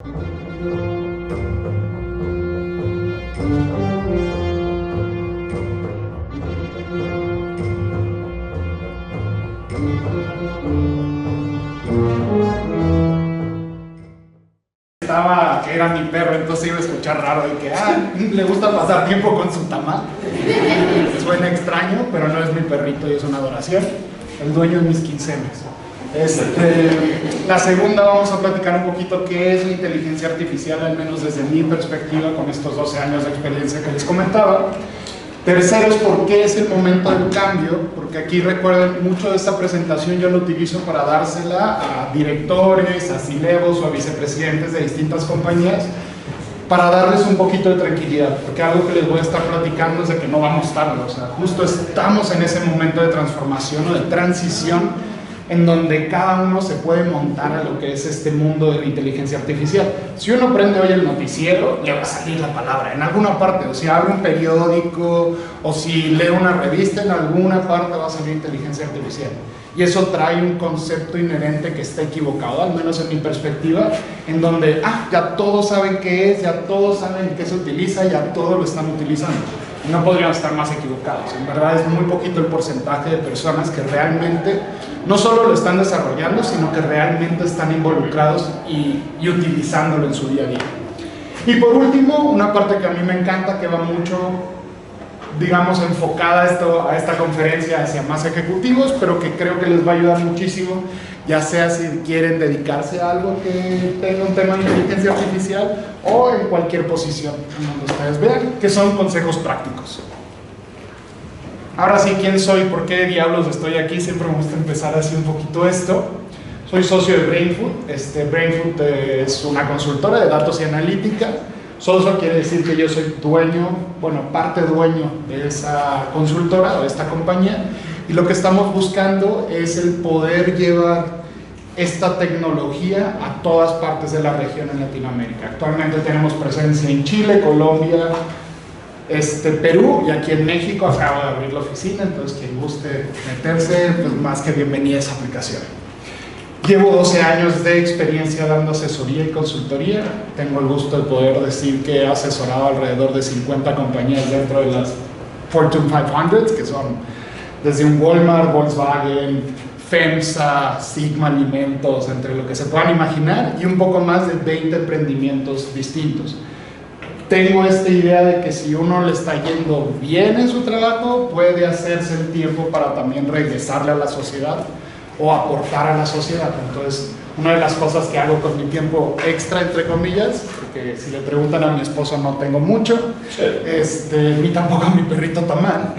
Que era mi perro, entonces iba a escuchar raro y que le gusta pasar tiempo con su tamal. Suena extraño, pero no es mi perrito y es una adoración. El dueño de mis quincenas. La segunda, vamos a platicar un poquito qué es la inteligencia artificial, al menos desde mi perspectiva, con estos 12 años de experiencia que les comentaba. Tercero es por qué es el momento del cambio, porque aquí recuerden, mucho de esta presentación yo lo utilizo para dársela a directores, a C-levels o a vicepresidentes de distintas compañías, para darles un poquito de tranquilidad, porque algo que les voy a estar platicando es de que no vamos tarde, o sea, justo estamos en ese momento de transformación o de transición en donde cada uno se puede montar a lo que es este mundo de la inteligencia artificial. Si uno prende hoy el noticiero, le va a salir la palabra en alguna parte, o si abre un periódico, o si lee una revista, en alguna parte va a salir inteligencia artificial. Y eso trae un concepto inherente que está equivocado, al menos en mi perspectiva, en donde ya todos saben qué es, ya todos saben qué se utiliza, ya todos lo están utilizando. Y no podríamos estar más equivocados. En verdad es muy poquito el porcentaje de personas que realmente no solo lo están desarrollando, sino que realmente están involucrados y utilizándolo en su día a día. Y por último, una parte que a mí me encanta, que va mucho, digamos, enfocada a esta conferencia hacia más ejecutivos, pero que creo que les va a ayudar muchísimo, ya sea si quieren dedicarse a algo que tenga un tema de inteligencia artificial o en cualquier posición en donde ustedes vean, que son consejos prácticos. Ahora sí, ¿quién soy? ¿Por qué diablos estoy aquí? Siempre me gusta empezar así un poquito esto. Soy socio de Brainfood. Brainfood es una consultora de datos y analítica. Socio quiere decir que yo soy dueño, parte dueño de esa consultora o de esta compañía, y lo que estamos buscando es el poder llevar esta tecnología a todas partes de la región en Latinoamérica. Actualmente tenemos presencia en Chile, Colombia, Perú, y aquí en México acabo de abrir la oficina, entonces quien guste meterse, pues más que bienvenida a esa aplicación. Llevo 12 años de experiencia dando asesoría y consultoría. Tengo el gusto de poder decir que he asesorado alrededor de 50 compañías dentro de las Fortune 500, que son desde un Walmart, Volkswagen, FEMSA, Sigma Alimentos, entre lo que se puedan imaginar, y un poco más de 20 emprendimientos distintos. Tengo esta idea de que si uno le está yendo bien en su trabajo, puede hacerse el tiempo para también regresarle a la sociedad o aportar a la sociedad. Entonces, una de las cosas que hago con mi tiempo extra, entre comillas, porque si le preguntan a mi esposo no tengo mucho, ni tampoco a mi perrito tamal,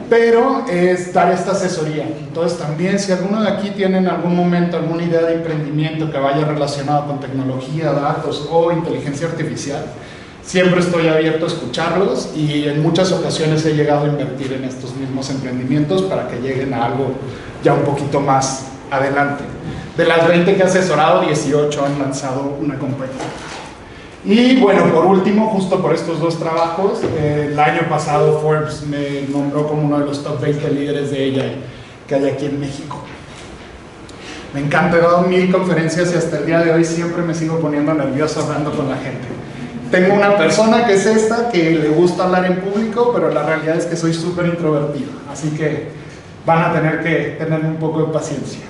pero es dar esta asesoría. Entonces también, si alguno de aquí tiene en algún momento alguna idea de emprendimiento que vaya relacionado con tecnología, datos o inteligencia artificial, siempre estoy abierto a escucharlos, y en muchas ocasiones he llegado a invertir en estos mismos emprendimientos para que lleguen a algo ya un poquito más adelante. De las 20 que he asesorado, 18 han lanzado una compañía. Y bueno, por último, justo por estos dos trabajos, el año pasado Forbes me nombró como uno de los top 20 líderes de AI que hay aquí en México. Me encanta, he dado 1000 conferencias y hasta el día de hoy siempre me sigo poniendo nervioso hablando con la gente. Tengo una persona que es esta, que le gusta hablar en público, pero la realidad es que soy súper introvertido, así que van a tener que tener un poco de paciencia.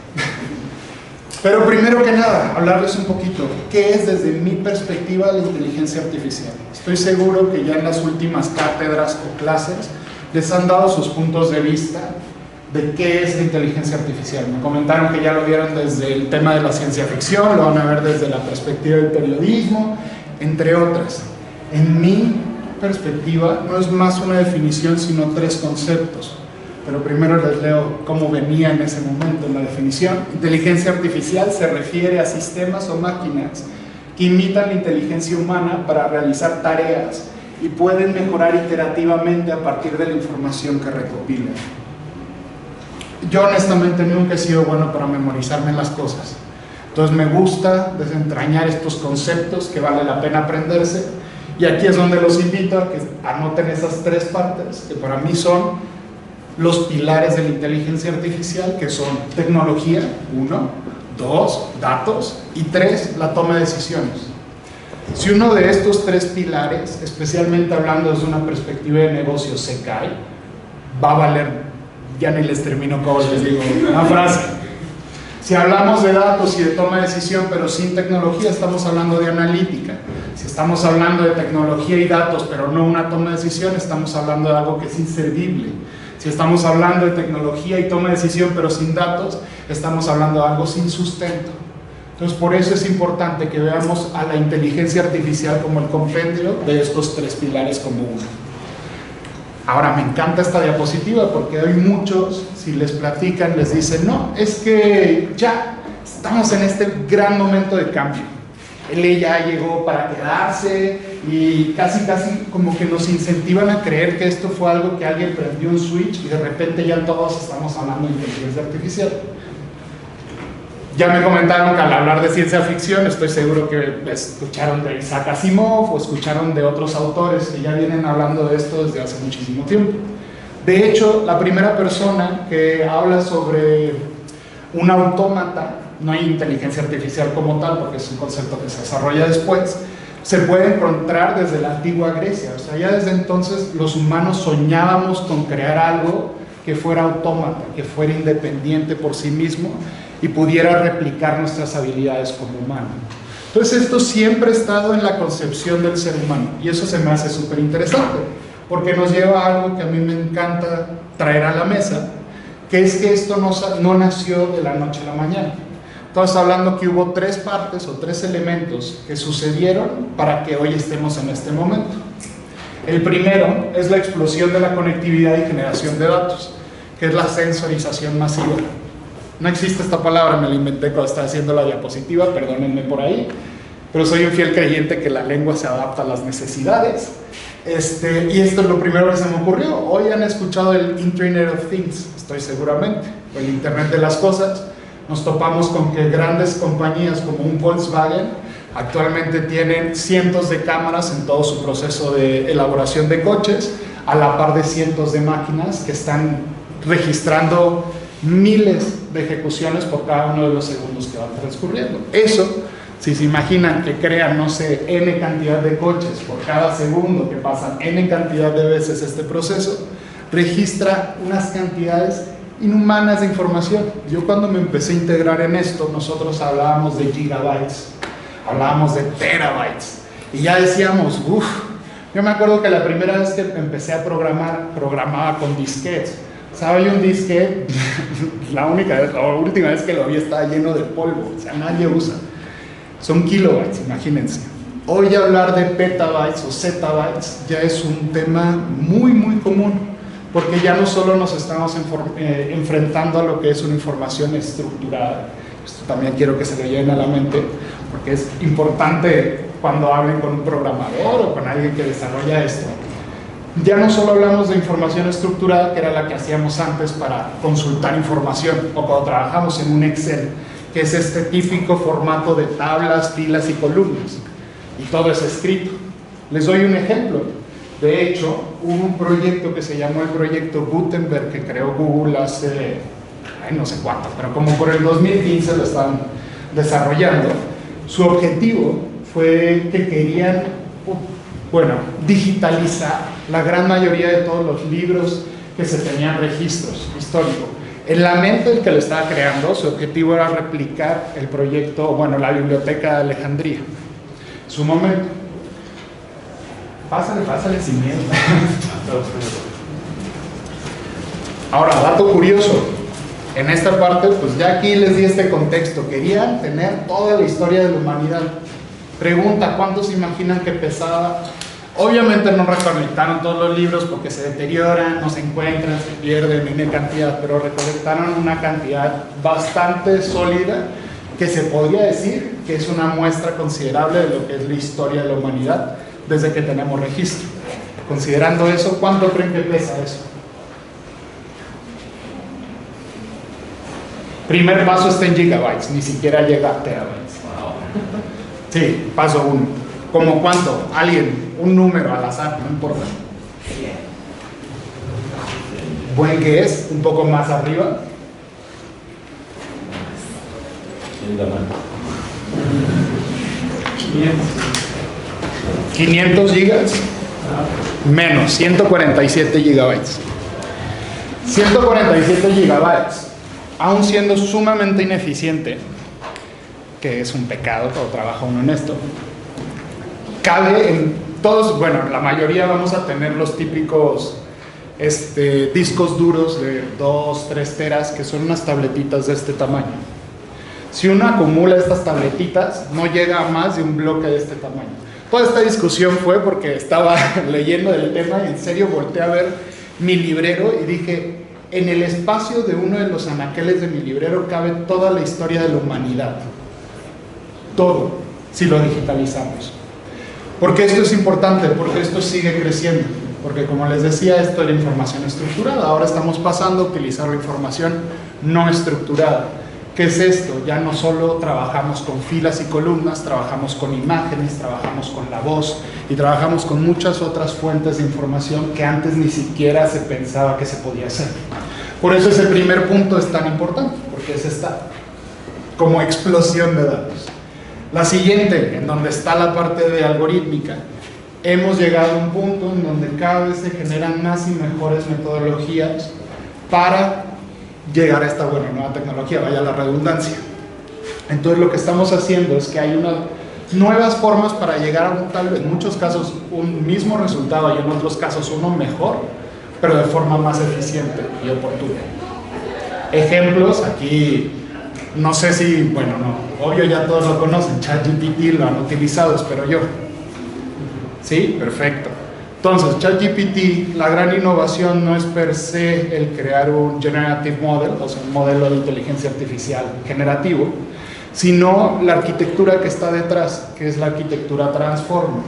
Pero primero que nada, hablarles un poquito, ¿qué es desde mi perspectiva la inteligencia artificial? Estoy seguro que ya en las últimas cátedras o clases les han dado sus puntos de vista de qué es la inteligencia artificial. Me comentaron que ya lo vieron desde el tema de la ciencia ficción, lo van a ver desde la perspectiva del periodismo, entre otras. En mi perspectiva no es más una definición, sino 3 conceptos. Pero primero les leo cómo venía en ese momento en la definición. Inteligencia artificial se refiere a sistemas o máquinas que imitan la inteligencia humana para realizar tareas y pueden mejorar iterativamente a partir de la información que recopilan. Yo honestamente nunca he sido bueno para memorizarme las cosas. Entonces me gusta desentrañar estos conceptos que vale la pena aprenderse, y aquí es donde los invito a que anoten esas 3 partes que para mí son los pilares de la inteligencia artificial, que son tecnología, 1, 2, datos, y 3, la toma de decisiones. Si uno de estos tres pilares, especialmente hablando desde una perspectiva de negocio, se cae, va a valer, ya ni les termino como les digo, una frase. Si hablamos de datos y de toma de decisión, pero sin tecnología, estamos hablando de analítica. Si estamos hablando de tecnología y datos, pero no una toma de decisión, estamos hablando de algo que es inservible. Si estamos hablando de tecnología y toma de decisión, pero sin datos, estamos hablando de algo sin sustento. Entonces, por eso es importante que veamos a la inteligencia artificial como el compendio de estos tres pilares como uno. Ahora, me encanta esta diapositiva porque hoy muchos, si les platican, les dicen, no, es que ya estamos en este gran momento de cambio. Él ya llegó para quedarse y casi como que nos incentivan a creer que esto fue algo que alguien prendió un switch y de repente ya todos estamos hablando de inteligencia artificial. Ya me comentaron que al hablar de ciencia ficción, estoy seguro que escucharon de Isaac Asimov o escucharon de otros autores que ya vienen hablando de esto desde hace muchísimo tiempo. De hecho, la primera persona que habla sobre un autómata, no hay inteligencia artificial como tal, porque es un concepto que se desarrolla después, se puede encontrar desde la antigua Grecia. O sea, ya desde entonces los humanos soñábamos con crear algo que fuera autómata, que fuera independiente por sí mismo y pudiera replicar nuestras habilidades como humano. Entonces esto siempre ha estado en la concepción del ser humano y eso se me hace súper interesante porque nos lleva a algo que a mí me encanta traer a la mesa, que es que esto no nació de la noche a la mañana. Estamos hablando que hubo tres partes o tres elementos que sucedieron para que hoy estemos en este momento. El primero es la explosión de la conectividad y generación de datos, que es la sensorización masiva. No existe esta palabra, me la inventé cuando estaba haciendo la diapositiva, perdónenme por ahí, pero soy un fiel creyente que la lengua se adapta a las necesidades. Y esto es lo primero que se me ocurrió. Hoy han escuchado el Internet of Things, estoy seguramente, o el Internet de las cosas. Nos topamos con que grandes compañías como un Volkswagen actualmente tienen cientos de cámaras en todo su proceso de elaboración de coches, a la par de cientos de máquinas que están registrando miles de ejecuciones por cada uno de los segundos que van transcurriendo. Eso, si se imaginan que crean, no sé, n cantidad de coches por cada segundo que pasan n cantidad de veces este proceso, registra unas cantidades inhumanas de información. Yo cuando me empecé a integrar en esto, nosotros hablábamos de gigabytes, hablábamos de terabytes, y ya decíamos, uff, yo me acuerdo que la primera vez que empecé a programaba con disquetes. ¿Sabe un disquete? La última vez que lo vi estaba lleno de polvo, o sea, nadie usa. Son kilobytes, imagínense. Hoy hablar de petabytes o zettabytes ya es un tema muy, muy común, porque ya no solo nos estamos enfrentando a lo que es una información estructurada. Esto también quiero que se lo lleven a la mente, porque es importante cuando hablen con un programador o con alguien que desarrolla esto. Ya no solo hablamos de información estructurada, que era la que hacíamos antes para consultar información, o cuando trabajamos en un Excel, que es este típico formato de tablas, filas y columnas, y todo es escrito. Les doy un ejemplo. De hecho, hubo un proyecto que se llamó el proyecto Gutenberg, que creó Google hace, no sé cuánto, pero como por el 2015 lo estaban desarrollando. Su objetivo fue que querían, digitalizar la gran mayoría de todos los libros que se tenían registros históricos. En la mente del que lo estaba creando, su objetivo era replicar el proyecto, la biblioteca de Alejandría. Su momento. Pásale sin miedo. Ahora, dato curioso. En esta parte, pues ya aquí les di este contexto. Querían tener toda la historia de la humanidad. Pregunta, ¿cuántos imaginan que pesaba? Obviamente no recolectaron todos los libros porque se deterioran, no se encuentran, se pierden en cantidad, pero recolectaron una cantidad bastante sólida que se podría decir que es una muestra considerable de lo que es la historia de la humanidad desde que tenemos registro. Considerando eso, ¿cuánto creen que pesa eso? Primer paso está en gigabytes, ni siquiera llega a terabytes. Sí, paso 1. ¿Cómo cuánto? Alguien, un número al azar, no importa. Buen que es, un poco más arriba. 500 gigas menos 147 gigabytes. 147 gigabytes, aún siendo sumamente ineficiente, que es un pecado para trabajo honesto, cabe en todos, bueno, la mayoría vamos a tener los típicos discos duros de 2, 3 teras, que son unas tabletitas de este tamaño. Si uno acumula estas tabletitas, no llega a más de un bloque de este tamaño. Toda esta discusión fue porque estaba leyendo del tema y en serio volteé a ver mi librero y dije, en el espacio de uno de los anaqueles de mi librero cabe toda la historia de la humanidad. Todo, si lo digitalizamos. Porque esto es importante, porque esto sigue creciendo. Porque como les decía, esto era información estructurada. Ahora estamos pasando a utilizar la información no estructurada. ¿Qué es esto? Ya no solo trabajamos con filas y columnas, trabajamos con imágenes, trabajamos con la voz y trabajamos con muchas otras fuentes de información que antes ni siquiera se pensaba que se podía hacer. Por eso ese primer punto es tan importante, porque es esta como explosión de datos. La siguiente, en donde está la parte de algorítmica, hemos llegado a un punto en donde cada vez se generan más y mejores metodologías para llegar a esta nueva tecnología, vaya la redundancia. Entonces lo que estamos haciendo es que hay unas nuevas formas para llegar a tal vez, en muchos casos un mismo resultado y en otros casos uno mejor, pero de forma más eficiente y oportuna. Ejemplos, aquí no sé si, bueno, no, obvio ya todos lo conocen, ChatGPT lo han utilizado, espero yo. ¿Sí? Perfecto. Entonces, ChatGPT, la gran innovación no es per se el crear un generative model, o sea, un modelo de inteligencia artificial generativo, sino la arquitectura que está detrás, que es la arquitectura Transformer.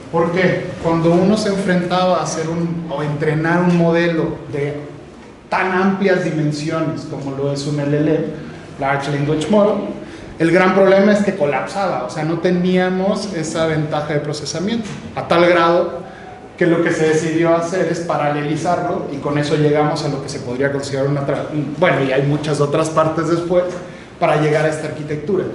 ¿Por qué? Cuando uno se enfrentaba a hacer o entrenar un modelo de tan amplias dimensiones como lo es un LLM, Large Language Model, el gran problema es que colapsaba, o sea, no teníamos esa ventaja de procesamiento, a tal grado que lo que se decidió hacer es paralelizarlo y con eso llegamos a lo que se podría considerar bueno, y hay muchas otras partes después para llegar a esta arquitectura.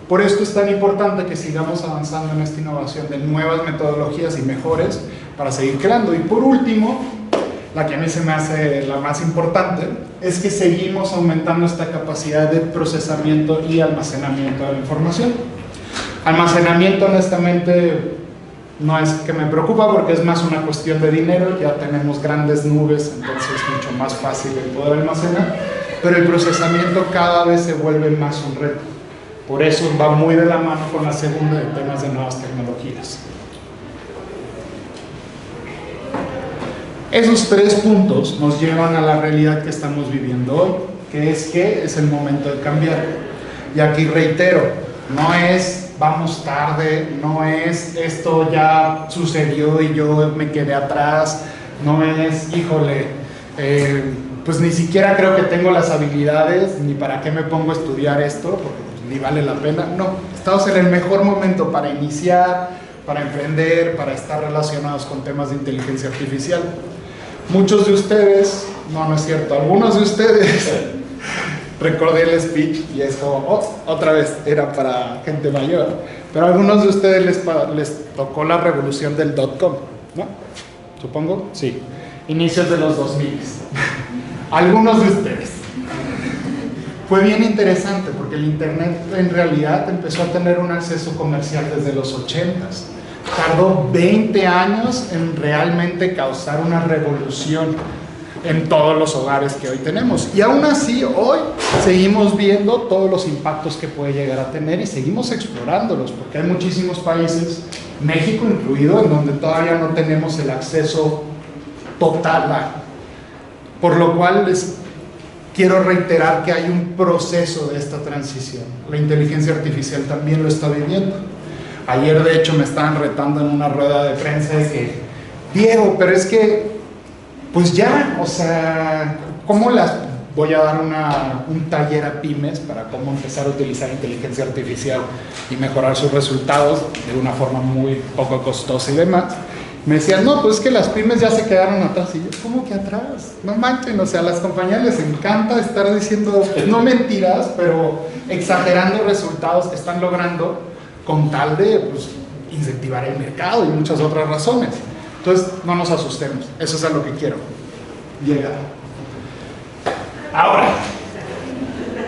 Por esto es tan importante que sigamos avanzando en esta innovación de nuevas metodologías y mejores para seguir creando. Y por último, la que a mí se me hace la más importante, es que seguimos aumentando esta capacidad de procesamiento y almacenamiento de la información. Almacenamiento, honestamente, no es que me preocupa porque es más una cuestión de dinero, ya tenemos grandes nubes, entonces es mucho más fácil el poder almacenar, pero el procesamiento cada vez se vuelve más un reto. Por eso va muy de la mano con la segunda de temas de nuevas tecnologías. Esos 3 puntos nos llevan a la realidad que estamos viviendo hoy, que es el momento de cambiar. Y aquí reitero, no es vamos tarde, no es esto ya sucedió y yo me quedé atrás, no es, híjole, pues ni siquiera creo que tengo las habilidades, ni para qué me pongo a estudiar esto, porque pues, ni vale la pena. No, estamos en el mejor momento para iniciar, para emprender, para estar relacionados con temas de inteligencia artificial. Muchos de ustedes, no es cierto, algunos de ustedes, recordé el speech y es como, otra vez, era para gente mayor, pero a algunos de ustedes les tocó la revolución del .com, ¿no? ¿Supongo? Sí. Inicios de los 2000. Algunos de ustedes. Fue bien interesante porque el internet en realidad empezó a tener un acceso comercial desde los 80s. Tardó 20 años en realmente causar una revolución en todos los hogares que hoy tenemos. Y aún así, hoy seguimos viendo todos los impactos que puede llegar a tener y seguimos explorándolos, porque hay muchísimos países, México incluido, en donde todavía no tenemos el acceso total. Por lo cual les quiero reiterar que hay un proceso de esta transición. La inteligencia artificial también lo está viviendo. Ayer, de hecho, me estaban retando en una rueda de prensa de que, Diego, pero es que, pues ya, o sea, ¿cómo las voy a dar un taller a pymes para cómo empezar a utilizar inteligencia artificial y mejorar sus resultados de una forma muy poco costosa y demás? Me decían, no, pues es que las pymes ya se quedaron atrás. Y yo, ¿cómo que atrás? No manchen, o sea, a las compañías les encanta estar diciendo, no mentiras, pero exagerando resultados que están logrando con tal de, pues, incentivar el mercado y muchas otras razones. Entonces, no nos asustemos, eso es a lo que quiero llegar. Ahora,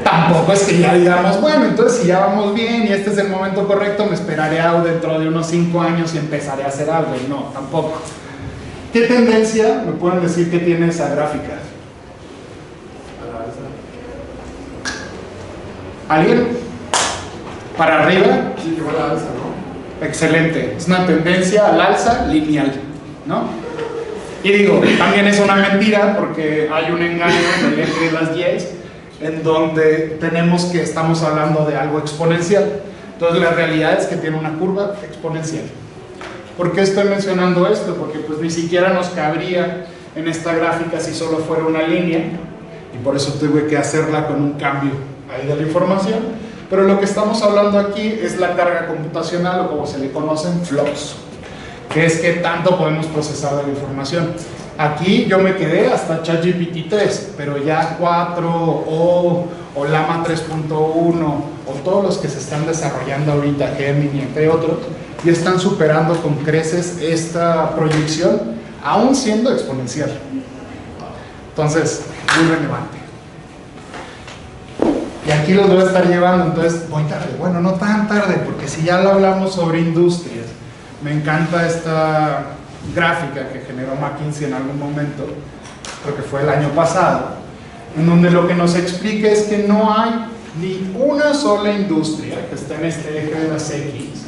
tampoco es que ya digamos, bueno, entonces si ya vamos bien y este es el momento correcto, me esperaré dentro de unos 5 años y empezaré a hacer algo. No, tampoco. ¿Qué tendencia me pueden decir que tiene esa gráfica? ¿Alguien? ¿Para arriba? Sí, que va a la alza, ¿no? Excelente. Es una tendencia al alza lineal, ¿no? Y digo, también es una mentira porque hay un engaño en el eje de las Y en donde estamos hablando de algo exponencial. Entonces la realidad es que tiene una curva exponencial. ¿Por qué estoy mencionando esto? Porque pues ni siquiera nos cabría en esta gráfica si solo fuera una línea, y por eso tuve que hacerla con un cambio ahí de la información. Pero lo que estamos hablando aquí es la carga computacional, o como se le conocen, flops, que es que tanto podemos procesar de la información. Aquí yo me quedé hasta ChatGPT 3, pero ya 4 o Llama 3.1 o todos los que se están desarrollando ahorita, Gemini, entre otros, y están superando con creces esta proyección, aún siendo exponencial. Entonces, muy relevante. Y aquí los voy a estar llevando, entonces voy tarde. Bueno, no tan tarde, porque si ya lo hablamos sobre industrias, me encanta esta gráfica que generó McKinsey en algún momento, creo que fue el año pasado, en donde lo que nos explica es que no hay ni una sola industria que esté en este eje de las X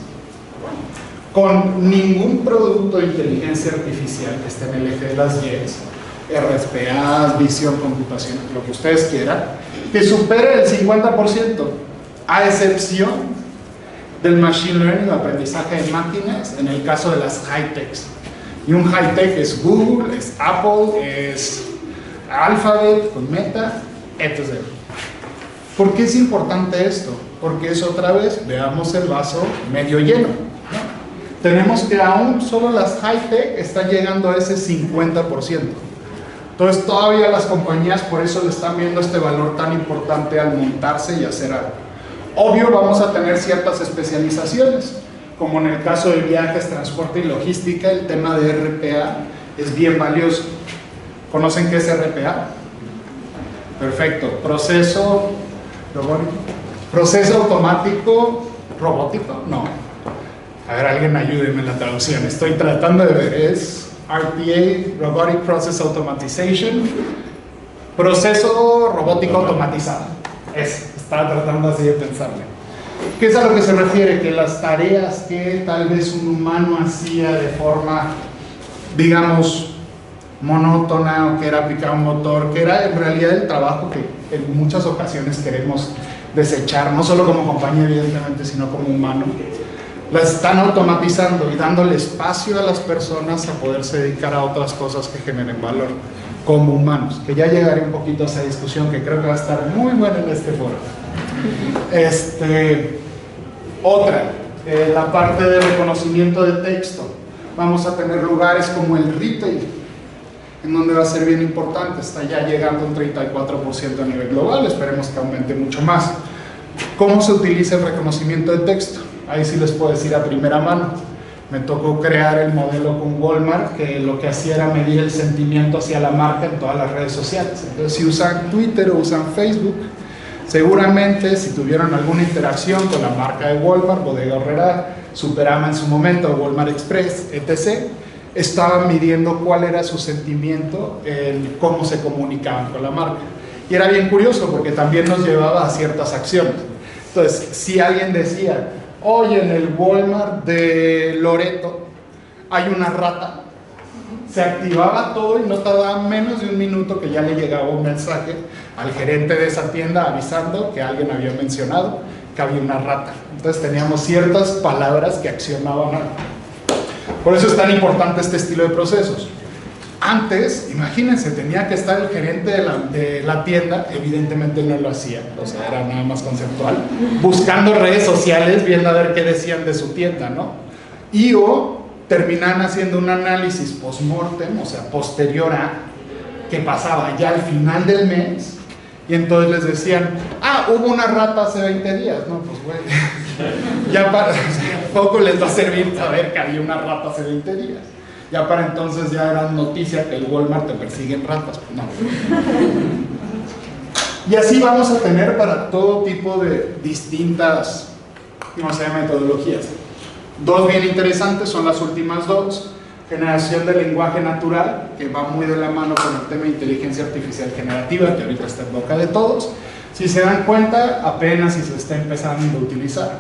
con ningún producto de inteligencia artificial que esté en el eje de las Y, RSPA, visión computacional, lo que ustedes quieran, que supere el 50%, a excepción del machine learning o aprendizaje de máquinas en el caso de las high-techs. Y un high-tech es Google, es Apple, es Alphabet con Meta, etc. ¿Por qué es importante esto? Porque es otra vez, veamos el vaso medio lleno, ¿no? Tenemos que aún solo las high-tech están llegando a ese 50%. Entonces todavía las compañías por eso le están viendo este valor tan importante al montarse y hacer algo. Obvio vamos a tener ciertas especializaciones, como en el caso de viajes, transporte y logística, el tema de RPA es bien valioso. ¿Conocen qué es RPA? Perfecto. Proceso automático robótico, no. A ver, alguien ayúdeme en la traducción. Estoy tratando de ver, es RPA, Robotic Process Automatization, proceso robótico automatizado. Estaba tratando así de pensarle. ¿Qué es a lo que se refiere? Que las tareas que tal vez un humano hacía de forma, digamos, monótona, o que era aplicar un motor, que era en realidad el trabajo que en muchas ocasiones queremos desechar, no solo como compañía evidentemente, sino como humano, las están automatizando y dándole espacio a las personas a poderse dedicar a otras cosas que generen valor como humanos, que ya llegaré un poquito a esa discusión que creo que va a estar muy buena en este foro. La parte de reconocimiento de texto. Vamos a tener lugares como el retail, en donde va a ser bien importante, está ya llegando un 34% a nivel global, esperemos que aumente mucho más. ¿Cómo se utiliza el reconocimiento de texto? Ahí sí les puedo decir a primera mano. Me tocó crear el modelo con Walmart, que lo que hacía era medir el sentimiento hacia la marca en todas las redes sociales. Entonces, si usan Twitter o usan Facebook, seguramente si tuvieron alguna interacción con la marca de Walmart, Bodega Aurrerá, Superama en su momento, Walmart Express, etc., estaban midiendo cuál era su sentimiento en cómo se comunicaban con la marca. Y era bien curioso porque también nos llevaba a ciertas acciones. Entonces, si alguien decía, oye, en el Walmart de Loreto hay una rata, se activaba todo y no tardaba menos de un minuto que ya le llegaba un mensaje al gerente de esa tienda avisando que alguien había mencionado que había una rata. Entonces teníamos ciertas palabras que accionaban algo. Por eso es tan importante este estilo de procesos. Antes, imagínense, tenía que estar el gerente de la tienda, evidentemente no lo hacía, o sea, era nada más conceptual, buscando redes sociales, viendo a ver qué decían de su tienda, ¿no? O terminaban haciendo un análisis post-mortem, o sea, posterior a que pasaba ya al final del mes, y entonces les decían, hubo una rata hace 20 días, no, pues güey, Ya para, o sea, poco les va a servir saber que había una rata hace 20 días. Ya para entonces ya era noticia que el Walmart te persiguen ratas. No. Y así vamos a tener para todo tipo de distintas, no sé, metodologías. Dos bien interesantes son las últimas dos. Generación de lenguaje natural, que va muy de la mano con el tema de inteligencia artificial generativa, que ahorita está en boca de todos. Si se dan cuenta, apenas si se está empezando a utilizar.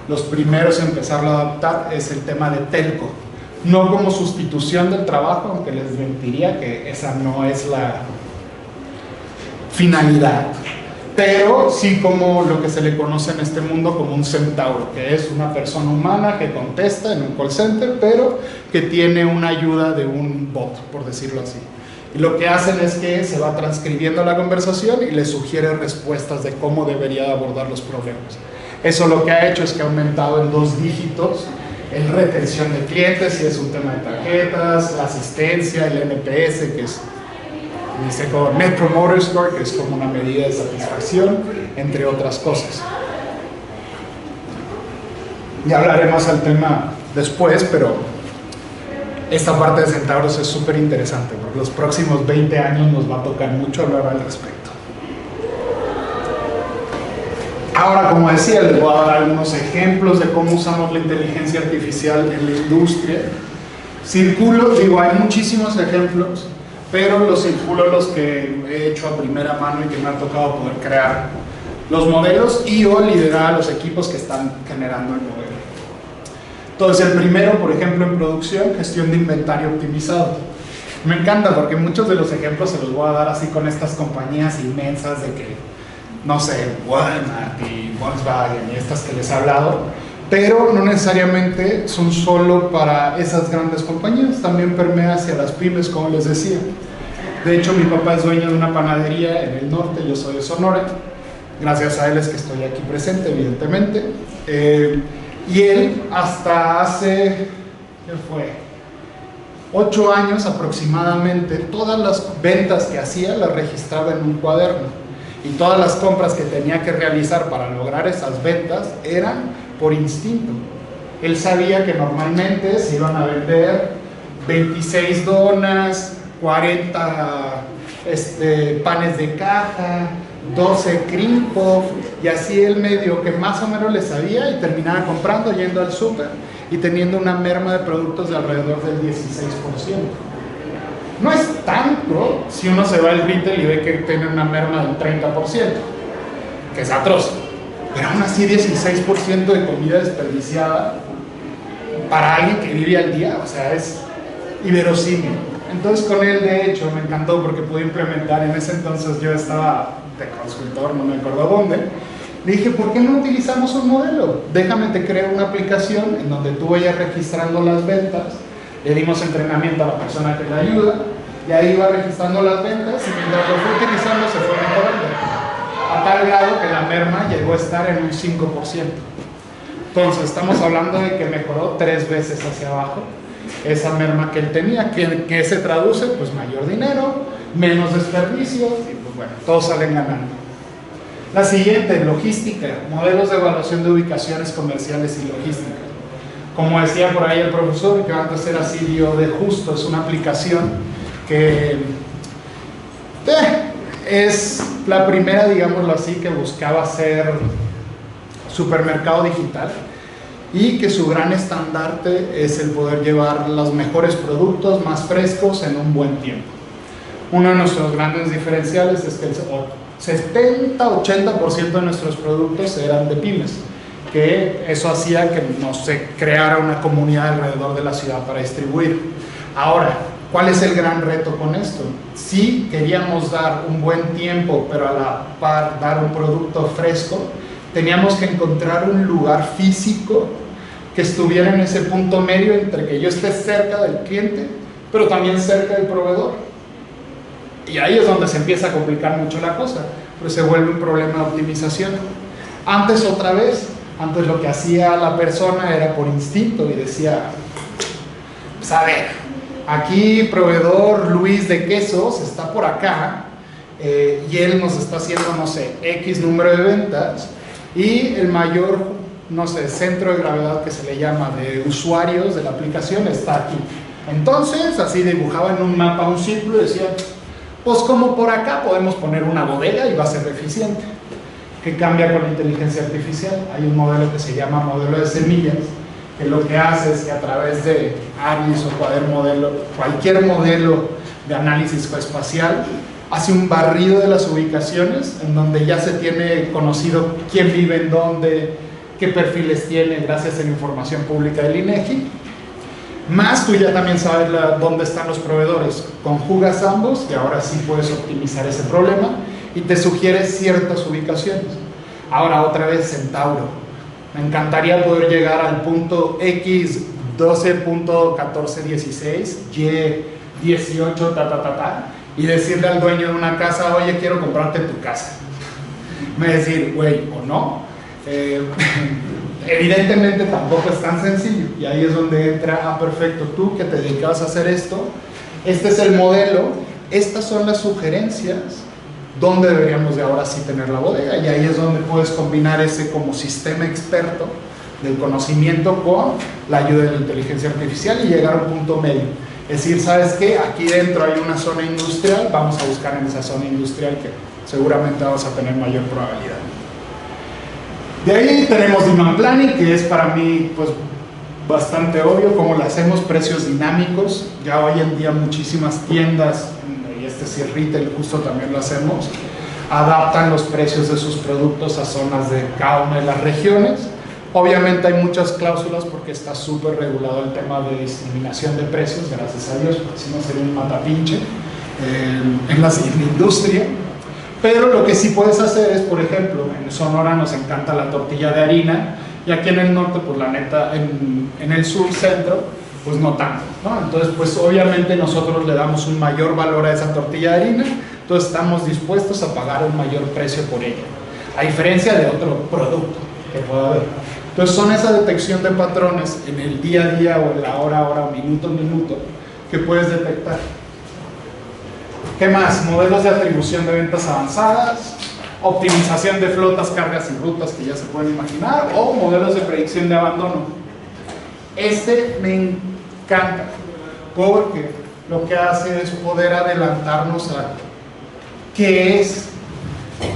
Los primeros en empezarlo a adaptar es el tema de telco. No como sustitución del trabajo, aunque les mentiría que esa no es la finalidad, pero sí como lo que se le conoce en este mundo como un centauro, que es una persona humana que contesta en un call center, pero que tiene una ayuda de un bot, por decirlo así. Y lo que hacen es que se va transcribiendo la conversación y le sugiere respuestas de cómo debería abordar los problemas. Eso lo que ha hecho es que ha aumentado en 2 dígitos en retención de clientes, si es un tema de tarjetas, la asistencia, el NPS, que es dice como Net Promoter Score, que es como una medida de satisfacción, entre otras cosas. Ya hablaremos al tema después, pero esta parte de centauros es súper interesante, porque los próximos 20 años nos va a tocar mucho hablar al respecto. Ahora, como decía, les voy a dar algunos ejemplos de cómo usamos la inteligencia artificial en la industria. Circulo, digo, hay muchísimos ejemplos, pero los circulo los que he hecho a primera mano y que me ha tocado poder crear los modelos y o liderar a los equipos que están generando el modelo. Entonces, el primero, por ejemplo, en producción, gestión de inventario optimizado. Me encanta porque muchos de los ejemplos se los voy a dar así con estas compañías inmensas de que no sé, Walmart y Volkswagen y estas que les he hablado, pero no necesariamente son solo para esas grandes compañías, también permea hacia las pymes, como les decía. De hecho, mi papá es dueño de una panadería en el norte, yo soy de Sonora, gracias a él es que estoy aquí presente, evidentemente, y él hasta hace, ¿qué fue? 8 años aproximadamente, todas las ventas que hacía las registraba en un cuaderno. Y todas las compras que tenía que realizar para lograr esas ventas eran por instinto. Él sabía que normalmente se iban a vender 26 donas, 40 panes de caja, 12 cream puff, y así él medio que más o menos le sabía y terminaba comprando, yendo al súper y teniendo una merma de productos de alrededor del 16%. No es tanto si uno se va al retail y ve que tiene una merma del 30%, que es atroz, pero aún así 16% de comida desperdiciada para alguien que vive al día, o sea, es inverosímil. Entonces con él, de hecho, me encantó porque pude implementar, en ese entonces yo estaba de consultor, no me acuerdo dónde, le dije, ¿por qué no utilizamos un modelo? Déjame te creo una aplicación en donde tú vayas registrando las ventas. Le dimos entrenamiento a la persona que le ayuda y ahí iba registrando las ventas y mientras lo fue utilizando se fue mejorando a tal grado que la merma llegó a estar en un 5%. Entonces estamos hablando de que mejoró 3 veces hacia abajo esa merma que él tenía, que se traduce pues mayor dinero, menos desperdicios y pues bueno, todos salen ganando. La siguiente, logística, modelos de evaluación de ubicaciones comerciales y logística. Como decía por ahí el profesor, que antes era CDO de Justo, es una aplicación que es la primera, digámoslo así, que buscaba ser supermercado digital y que su gran estandarte es el poder llevar los mejores productos más frescos en un buen tiempo. Uno de nuestros grandes diferenciales es que el 70-80% de nuestros productos eran de pymes, que eso hacía que no se creara una comunidad alrededor de la ciudad para distribuir. Ahora, ¿cuál es el gran reto con esto? Si queríamos dar un buen tiempo, pero a la par dar un producto fresco, teníamos que encontrar un lugar físico que estuviera en ese punto medio entre que yo esté cerca del cliente, pero también cerca del proveedor. Y ahí es donde se empieza a complicar mucho la cosa, pero se vuelve un problema de optimización. Antes lo que hacía la persona era por instinto y decía, pues a ver, aquí proveedor Luis de quesos está por acá y él nos está haciendo, no sé, X número de ventas y el mayor no sé, centro de gravedad que se le llama de usuarios de la aplicación está aquí. Entonces, así dibujaba en un mapa un círculo y decía, pues como por acá podemos poner una bodega y va a ser eficiente. ¿Qué cambia con la inteligencia artificial? Hay un modelo que se llama modelo de semillas, que lo que hace es que a través de ARIES o cualquier modelo de análisis geoespacial, hace un barrido de las ubicaciones en donde ya se tiene conocido quién vive en dónde, qué perfiles tiene gracias a la información pública del INEGI. Más tú ya también sabes dónde están los proveedores. Conjugas ambos y ahora sí puedes optimizar ese problema y te sugiere ciertas ubicaciones. Ahora otra vez Centauro. Me encantaría poder llegar al punto X 12.1416, Y 18, y decirle al dueño de una casa, oye, quiero comprarte tu casa. Me decir, güey, o no. Evidentemente tampoco es tan sencillo, y ahí es donde entra, perfecto, tú que te dedicabas a hacer esto, este es el modelo, estas son las sugerencias, donde deberíamos de ahora sí tener la bodega, y ahí es donde puedes combinar ese como sistema experto del conocimiento con la ayuda de la inteligencia artificial y llegar a un punto medio. Es decir, ¿sabes qué? Aquí dentro hay una zona industrial, vamos a buscar en esa zona industrial que seguramente vamos a tener mayor probabilidad. De ahí tenemos Demand Planning, que es para mí pues bastante obvio cómo lo hacemos, precios dinámicos. Ya hoy en día muchísimas tiendas, y este sí es retail, justo también lo hacemos, adaptan los precios de sus productos a zonas de cada una de las regiones. Obviamente hay muchas cláusulas porque está súper regulado el tema de discriminación de precios, gracias a Dios, porque si no sería un matapinche en la industria. Pero lo que sí puedes hacer es, por ejemplo, en Sonora nos encanta la tortilla de harina, y aquí en el norte, pues la neta, en el sur centro, pues no tanto, ¿no? Entonces, pues obviamente nosotros le damos un mayor valor a esa tortilla de harina, entonces estamos dispuestos a pagar un mayor precio por ella, a diferencia de otro producto que pueda haber. Entonces son esa detección de patrones en el día a día o en la hora a hora, minuto a minuto, que puedes detectar. ¿Qué más? Modelos de atribución de ventas avanzadas, optimización de flotas, cargas y rutas que ya se pueden imaginar, o modelos de predicción de abandono. Este me encanta porque lo que hace es poder adelantarnos a qué es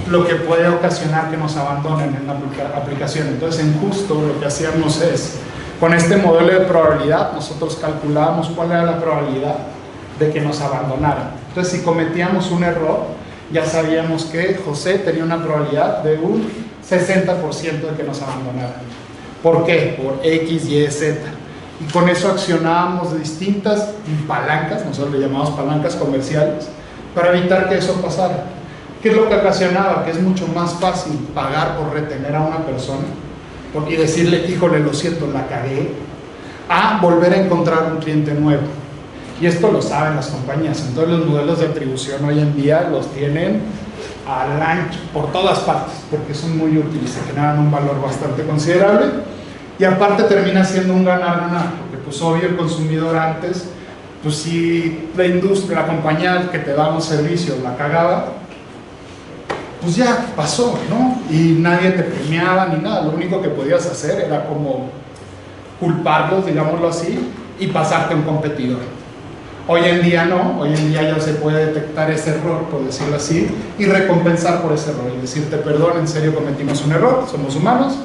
lo que puede ocasionar que nos abandonen en la aplicación. Entonces, en Justo lo que hacíamos es, con este modelo de probabilidad, nosotros calculábamos cuál era la probabilidad de que nos abandonaran. Entonces, si cometíamos un error, ya sabíamos que José tenía una probabilidad de un 60% de que nos abandonaran. ¿Por qué? Por X, Y, Z. Y con eso accionábamos distintas palancas, nosotros le llamamos palancas comerciales, para evitar que eso pasara. ¿Qué es lo que ocasionaba? Que es mucho más fácil pagar por retener a una persona y decirle, híjole, lo siento, la cagué, a volver a encontrar un cliente nuevo. Y esto lo saben las compañías. Entonces los modelos de atribución hoy en día los tienen al ancho, por todas partes, porque son muy útiles, se generan un valor bastante considerable, y aparte termina siendo un ganar-ganar, porque pues obvio el consumidor antes, pues si la industria, la compañía que te damos servicio la cagaba, pues ya pasó, ¿no? Y nadie te premiaba ni nada, lo único que podías hacer era como culparlos, digámoslo así, y pasarte a un competidor. Hoy en día no, hoy en día ya se puede detectar ese error, por decirlo así, y recompensar por ese error, y decirte, perdón, en serio cometimos un error, somos humanos,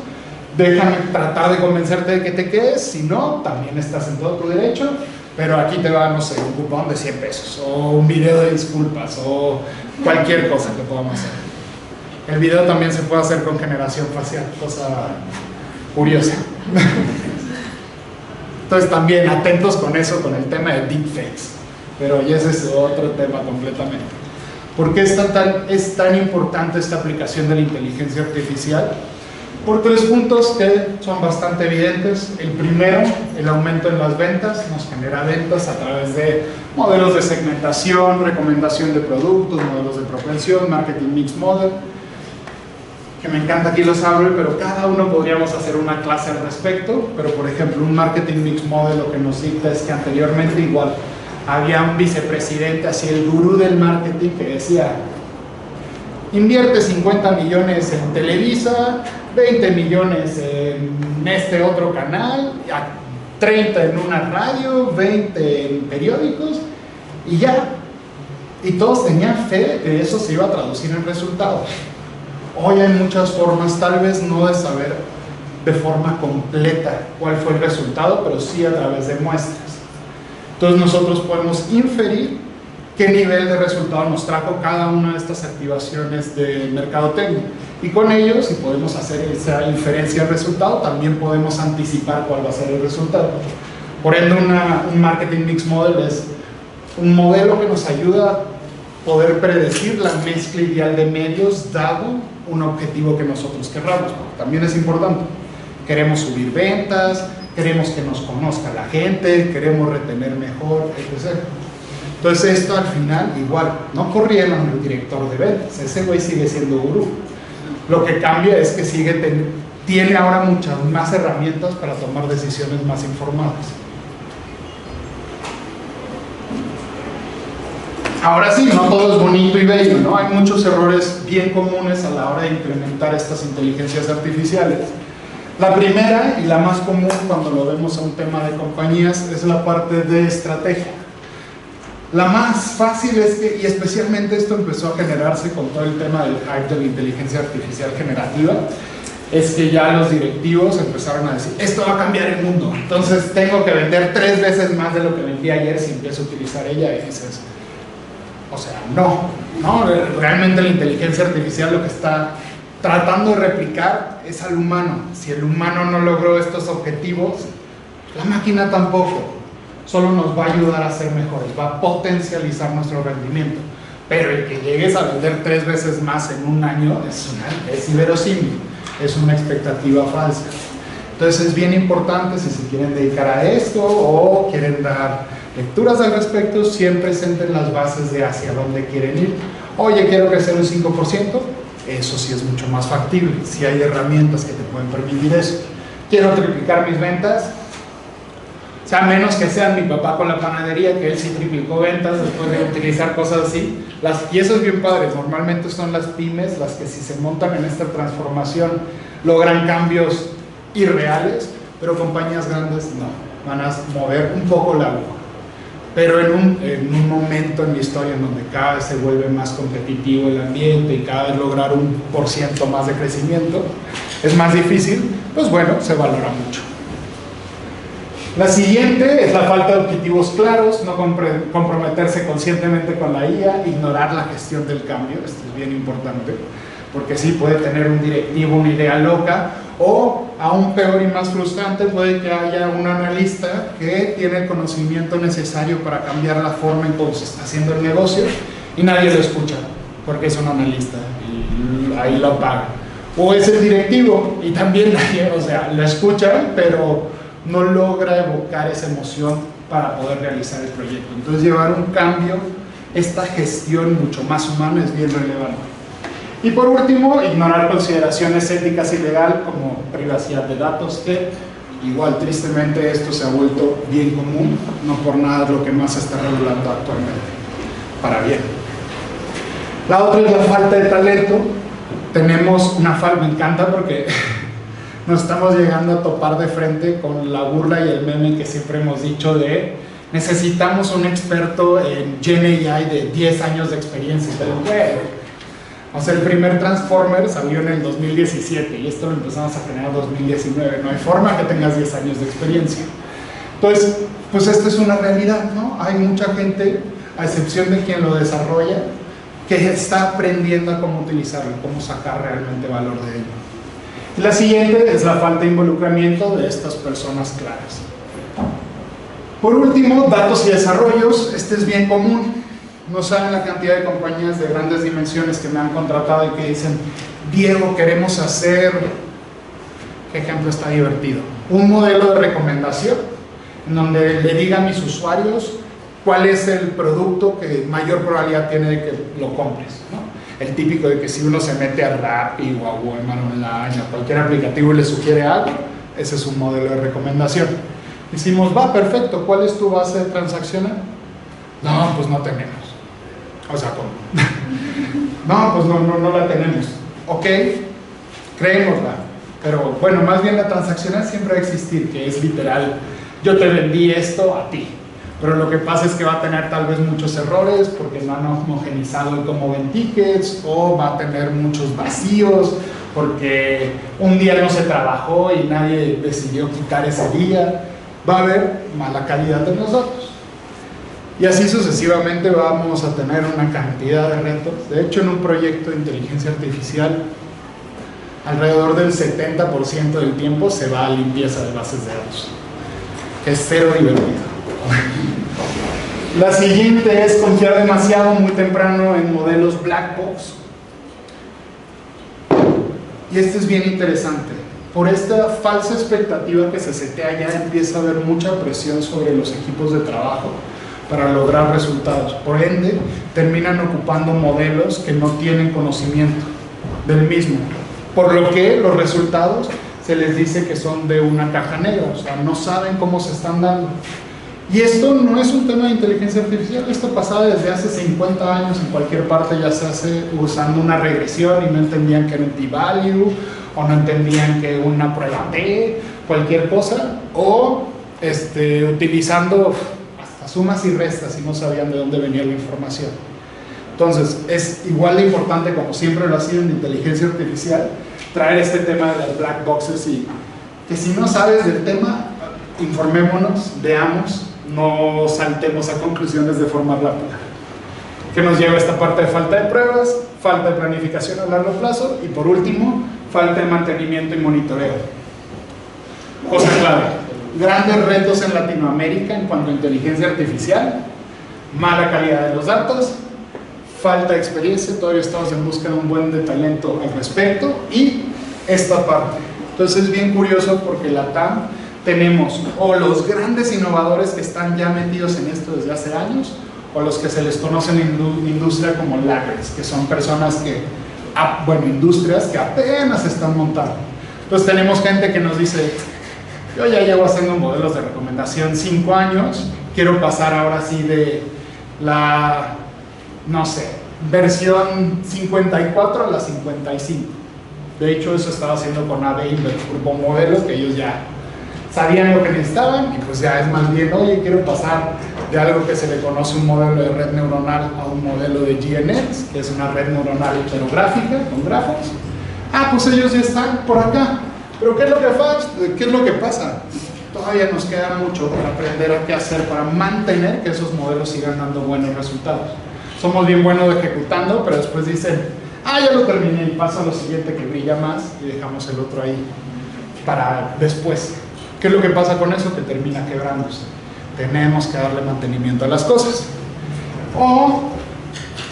déjame tratar de convencerte de que te quedes, si no, también estás en todo tu derecho, pero aquí te va, no sé, un cupón de 100 pesos, o un video de disculpas, o cualquier cosa que podamos hacer. El video también se puede hacer con generación facial, cosa curiosa. Entonces también atentos con eso, con el tema de deepfakes, pero ya ese es otro tema completamente. ¿Por qué es tan importante esta aplicación de la inteligencia artificial? Por 3 puntos que son bastante evidentes. El primero, el aumento en las ventas, nos genera ventas a través de modelos de segmentación, recomendación de productos, modelos de propensión, marketing mix model, que me encanta, aquí los abro, pero cada uno podríamos hacer una clase al respecto. Pero por ejemplo, un marketing mix model lo que nos dicta es que anteriormente igual había un vicepresidente, así el gurú del marketing, que decía, Invierte 50 millones en Televisa, 20 millones en este otro canal, 30 en una radio, 20 en periódicos y ya. Y todos tenían fe que eso se iba a traducir en resultados. Hoy hay muchas formas, tal vez no de saber de forma completa cuál fue el resultado, pero sí a través de muestras. Entonces nosotros podemos inferir qué nivel de resultado nos trajo cada una de estas activaciones de mercadotecnia. Y con ello, si podemos hacer esa inferencia del resultado, también podemos anticipar cuál va a ser el resultado. Por ende, un Marketing Mix Model es un modelo que nos ayuda a poder predecir la mezcla ideal de medios dado un objetivo que nosotros querramos. También es importante. Queremos subir ventas, queremos que nos conozca la gente, queremos retener mejor, etc. Entonces esto al final igual, no corrieron el director de ventas, ese güey sigue siendo gurú. Lo que cambia es que tiene ahora muchas más herramientas para tomar decisiones más informadas. Ahora sí, no todo es bonito y bello, ¿no? Hay muchos errores bien comunes a la hora de implementar estas inteligencias artificiales. La primera y la más común cuando lo vemos a un tema de compañías es la parte de estrategia. La más fácil es que, y especialmente esto empezó a generarse con todo el tema del hype de la inteligencia artificial generativa, es que ya los directivos empezaron a decir, esto va a cambiar el mundo, entonces tengo que vender 3 veces más de lo que vendí ayer si empiezo a utilizar ella. Y dices, o sea, no, realmente la inteligencia artificial lo que está tratando de replicar es al humano. Si el humano no logró estos objetivos, la máquina tampoco. Solo nos va a ayudar a ser mejores, va a potencializar nuestro rendimiento. Pero el que llegues a vender 3 veces más en un año es inverosímil, es una expectativa falsa. Entonces es bien importante, si se quieren dedicar a esto o quieren dar lecturas al respecto, siempre sienten las bases de hacia dónde quieren ir. Oye, quiero crecer un 5%, eso sí es mucho más factible, si hay herramientas que te pueden permitir eso. Quiero triplicar mis ventas, o sea, menos que sea mi papá con la panadería, que él sí triplicó ventas después de utilizar cosas así. Y eso es bien padre, normalmente son las pymes las que si se montan en esta transformación logran cambios irreales, pero compañías grandes no, van a mover un poco la aguja. Pero en un momento en la historia en donde cada vez se vuelve más competitivo el ambiente y cada vez lograr 1% más de crecimiento es más difícil, pues bueno, se valora mucho. La siguiente es la falta de objetivos claros, no comprometerse conscientemente con la IA, ignorar la gestión del cambio. Esto es bien importante, porque sí puede tener un directivo una idea loca, o aún peor y más frustrante, puede que haya un analista que tiene el conocimiento necesario para cambiar la forma en cómo se está haciendo el negocio y nadie lo escucha, porque es un analista y ahí lo paga. O es el directivo y también nadie, o sea, lo escuchan, pero no logra evocar esa emoción para poder realizar el proyecto. Entonces llevar un cambio, esta gestión mucho más humana es bien relevante. Y por último, ignorar consideraciones éticas y legal como privacidad de datos, que igual tristemente esto se ha vuelto bien común, no por nada es lo que más se está regulando actualmente, para bien. La otra es la falta de talento. Tenemos una falta, me encanta porque nos estamos llegando a topar de frente con la burla y el meme que siempre hemos dicho de necesitamos un experto en Gen AI de 10 años de experiencia. O sea, el primer Transformer salió en el 2017 y esto lo empezamos a generar en 2019. No hay forma que tengas 10 años de experiencia. Entonces, pues esta es una realidad, ¿no? Hay mucha gente, a excepción de quien lo desarrolla, que está aprendiendo a cómo utilizarlo, cómo sacar realmente valor de ello. Y la siguiente es la falta de involucramiento de estas personas claras. Por último, datos y desarrollos. Este es bien común. No saben la cantidad de compañías de grandes dimensiones que me han contratado y que dicen, Diego, queremos hacer, ¿qué ejemplo está divertido? Un modelo de recomendación en donde le diga a mis usuarios cuál es el producto que mayor probabilidad tiene de que lo compres, ¿no? El típico de que si uno se mete a Rappi o a Walmart Online, a cualquier aplicativo y le sugiere algo, ese es un modelo de recomendación. Decimos, va, perfecto, ¿cuál es tu base de transaccional? No, pues no tenemos. O sea, ¿cómo? No, pues no la tenemos. Ok, creémosla. Pero bueno, más bien la transaccional siempre va a existir, que es literal, yo te vendí esto a ti. Pero lo que pasa es que va a tener tal vez muchos errores porque no han homogenizado el cómo ven tickets, o va a tener muchos vacíos porque un día no se trabajó y nadie decidió quitar ese día. Va a haber mala calidad en los datos. Y así sucesivamente vamos a tener una cantidad de retos. De hecho, en un proyecto de inteligencia artificial, alrededor del 70% del tiempo se va a limpieza de bases de datos, que es cero divertido. La siguiente es confiar demasiado muy temprano en modelos black box. Y esto es bien interesante. Por esta falsa expectativa que se setea, ya empieza a haber mucha presión sobre los equipos de trabajo para lograr resultados. Por ende, terminan ocupando modelos que no tienen conocimiento del mismo. Por lo que los resultados se les dice que son de una caja negra, o sea, no saben cómo se están dando. Y esto no es un tema de inteligencia artificial, esto pasaba desde hace 50 años, en cualquier parte ya se hace usando una regresión y no entendían que era un p-value, o no entendían que una prueba T, cualquier cosa, o utilizando hasta sumas y restas y no sabían de dónde venía la información. Entonces, es igual de importante, como siempre lo ha sido en inteligencia artificial, traer este tema de las black boxes, y que si no sabes del tema, informémonos, veamos, no saltemos a conclusiones de forma rápida. Que nos lleva a esta parte de falta de pruebas, falta de planificación a largo plazo y por último, falta de mantenimiento y monitoreo. Cosa clave, grandes retos en Latinoamérica en cuanto a inteligencia artificial, mala calidad de los datos, falta de experiencia, todavía estamos en busca de un buen de talento al respecto, y esta parte. Entonces es bien curioso porque la TAM tenemos o los grandes innovadores que están ya metidos en esto desde hace años, o los que se les conocen en industria como laggards, que son personas que, industrias que apenas se están montando. Entonces tenemos gente que nos dice, yo ya llevo haciendo modelos de recomendación 5 años, quiero pasar ahora sí de la, no sé, versión 54 a la 55. De hecho, eso estaba haciendo con AB Inverse Grupo Modelo, que ellos ya sabían lo que necesitaban, y pues ya es más bien, oye, quiero pasar de algo que se le conoce un modelo de red neuronal a un modelo de GNX, que es una red neuronal heterográfica con grafos. Pues ellos ya están por acá. Pero ¿qué es lo que pasa? Todavía nos queda mucho para aprender a qué hacer para mantener que esos modelos sigan dando buenos resultados. Somos bien buenos ejecutando, pero después dicen, ya lo terminé y paso a lo siguiente que brilla más, y dejamos el otro ahí para después. ¿Qué es lo que pasa con eso? Que termina quebrándose. Tenemos que darle mantenimiento a las cosas. O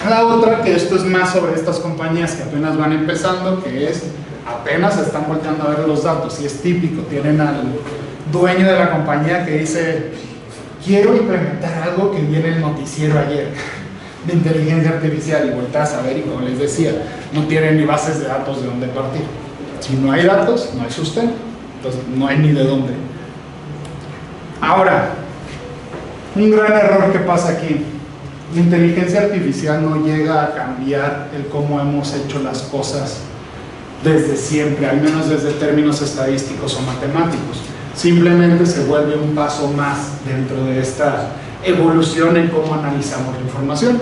la otra, que esto es más sobre estas compañías que apenas van empezando, que es apenas están volteando a ver los datos, y es típico, tienen al dueño de la compañía que dice, quiero implementar algo que viene en el noticiero ayer de inteligencia artificial, y volteas a ver, y como les decía, no tienen ni bases de datos de dónde partir. Si no hay datos, no hay sustento, entonces no hay ni de dónde. Ahora, un gran error que pasa aquí: la inteligencia artificial no llega a cambiar el cómo hemos hecho las cosas desde siempre, al menos desde términos estadísticos o matemáticos. Simplemente se vuelve un paso más dentro de esta evolución en cómo analizamos la información.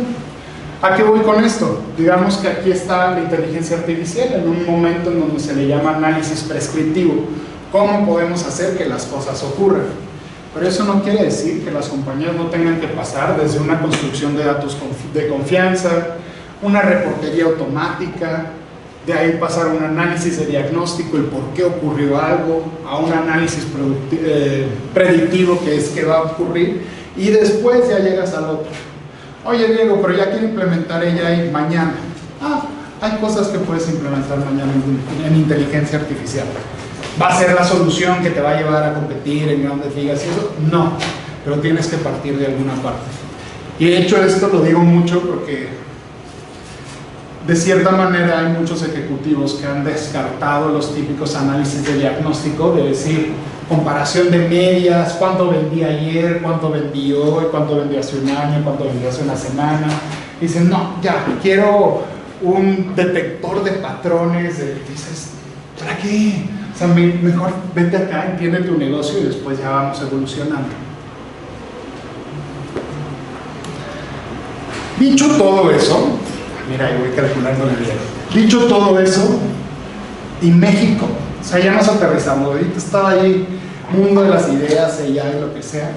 ¿A qué voy con esto? Digamos que aquí está la inteligencia artificial en un momento en donde se le llama análisis prescriptivo. ¿Cómo podemos hacer que las cosas ocurran? Pero eso no quiere decir que las compañías no tengan que pasar desde una construcción de datos de confianza, una reportería automática, de ahí pasar a un análisis de diagnóstico, el por qué ocurrió algo, a un análisis predictivo, que es qué va a ocurrir, y después ya llegas al otro. Oye, Diego, pero ya quiero implementar ella ahí mañana. Hay cosas que puedes implementar mañana en inteligencia artificial. ¿Va a ser la solución que te va a llevar a competir en grandes ligas y eso? No, pero tienes que partir de alguna parte. Y de hecho esto lo digo mucho porque de cierta manera hay muchos ejecutivos que han descartado los típicos análisis de diagnóstico, de decir, comparación de medias, cuánto vendí ayer, cuánto vendí hoy, cuánto vendí hace un año, cuánto vendí hace una semana, Dicen, no, ya, quiero un detector de patrones. Dices, ¿para qué? O sea, mejor vete acá, entiende tu negocio y después ya vamos evolucionando. Dicho todo eso, mira, ahí voy calculando el video. Dicho todo eso, y México, o sea, ya nos aterrizamos. Ahorita estaba ahí, mundo de las ideas, AI, lo que sea.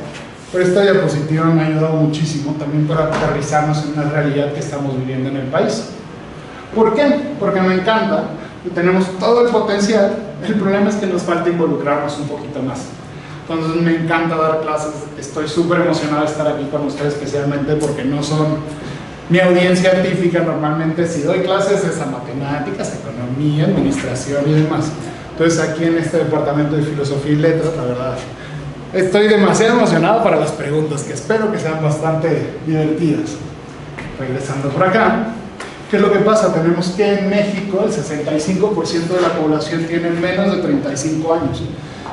Pero esta diapositiva me ha ayudado muchísimo también para aterrizarnos en una realidad que estamos viviendo en el país. ¿Por qué? Porque me encanta, tenemos todo el potencial, el problema es que nos falta involucrarnos un poquito más. Entonces me encanta dar clases, estoy súper emocionado de estar aquí con ustedes, especialmente porque no son mi audiencia típica. Normalmente si doy clases es a matemáticas, economía, administración y demás. Entonces aquí en este departamento de filosofía y letras, la verdad, estoy demasiado emocionado para las preguntas, que espero que sean bastante divertidas. Regresando por acá, ¿qué es lo que pasa? Tenemos que en México el 65% de la población tiene menos de 35 años.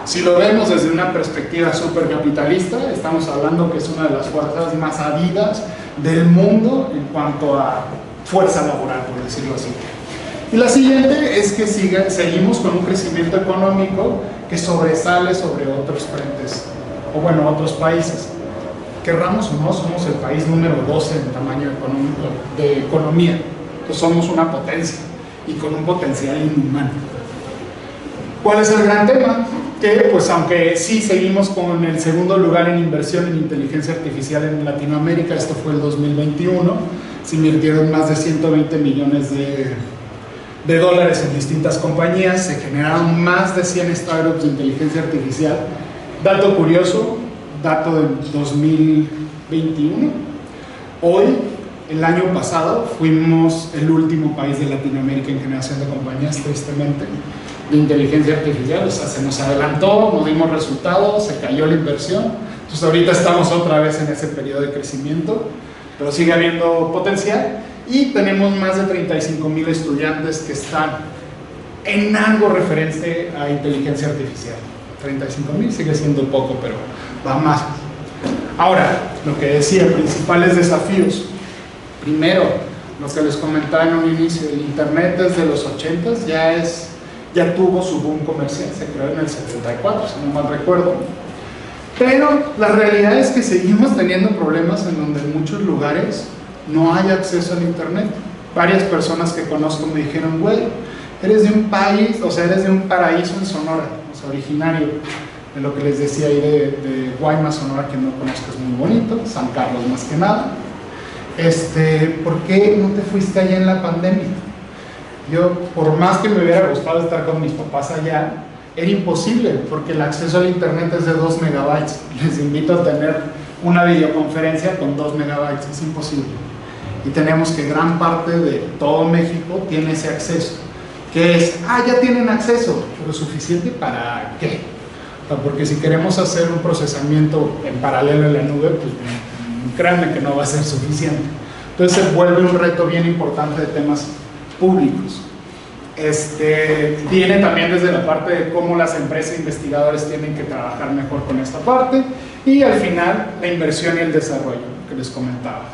Si lo vemos desde una perspectiva súper capitalista, estamos hablando que es una de las fuerzas más habidas del mundo en cuanto a fuerza laboral, por decirlo así. Y la siguiente es que seguimos con un crecimiento económico que sobresale sobre otros frentes, o bueno, otros países. Querramos o no, somos el país número 12 en tamaño económico de economía. Entonces somos una potencia y con un potencial inhumano. ¿Cuál es el gran tema? Que pues aunque sí seguimos con el segundo lugar en inversión en inteligencia artificial en Latinoamérica, esto fue el 2021, se invirtieron más de 120 millones de dólares en distintas compañías, se generaron más de 100 startups de inteligencia artificial. Dato curioso, dato del 2021, hoy, el año pasado, fuimos el último país de Latinoamérica en generación de compañías, tristemente, de inteligencia artificial. O sea, se nos adelantó, no dimos resultados, se cayó la inversión. Entonces ahorita estamos otra vez en ese periodo de crecimiento, pero sigue habiendo potencial. Y tenemos más de 35,000 estudiantes que están en algo referente a inteligencia artificial. 35,000 sigue siendo poco, pero va más. Ahora, lo que decía, principales desafíos. Primero, lo que les comentaba en un inicio, el internet desde los 80s ya tuvo su boom comercial, se creó en el 74, si no mal recuerdo. Pero la realidad es que seguimos teniendo problemas en donde en muchos lugares no hay acceso al internet. Varias personas que conozco me dijeron, güey, eres de un país, o sea, eres de un paraíso en Sonora, o sea, originario de lo que les decía ahí de Guaymas, Sonora, que no conozco, es muy bonito, San Carlos más que nada. ¿Por qué no te fuiste allá en la pandemia? Yo, por más que me hubiera gustado estar con mis papás allá, era imposible, porque el acceso al internet es de 2 megabytes. Les invito a tener una videoconferencia con 2 megabytes, es imposible. Y tenemos que gran parte de todo México tiene ese acceso, que es, ya tienen acceso, pero ¿suficiente para qué? O sea, porque si queremos hacer un procesamiento en paralelo en la nube, pues créanme que no va a ser suficiente. Entonces se vuelve un reto bien importante de temas públicos. Viene también desde la parte de cómo las empresas e investigadores tienen que trabajar mejor con esta parte, y al final la inversión y el desarrollo que les comentaba.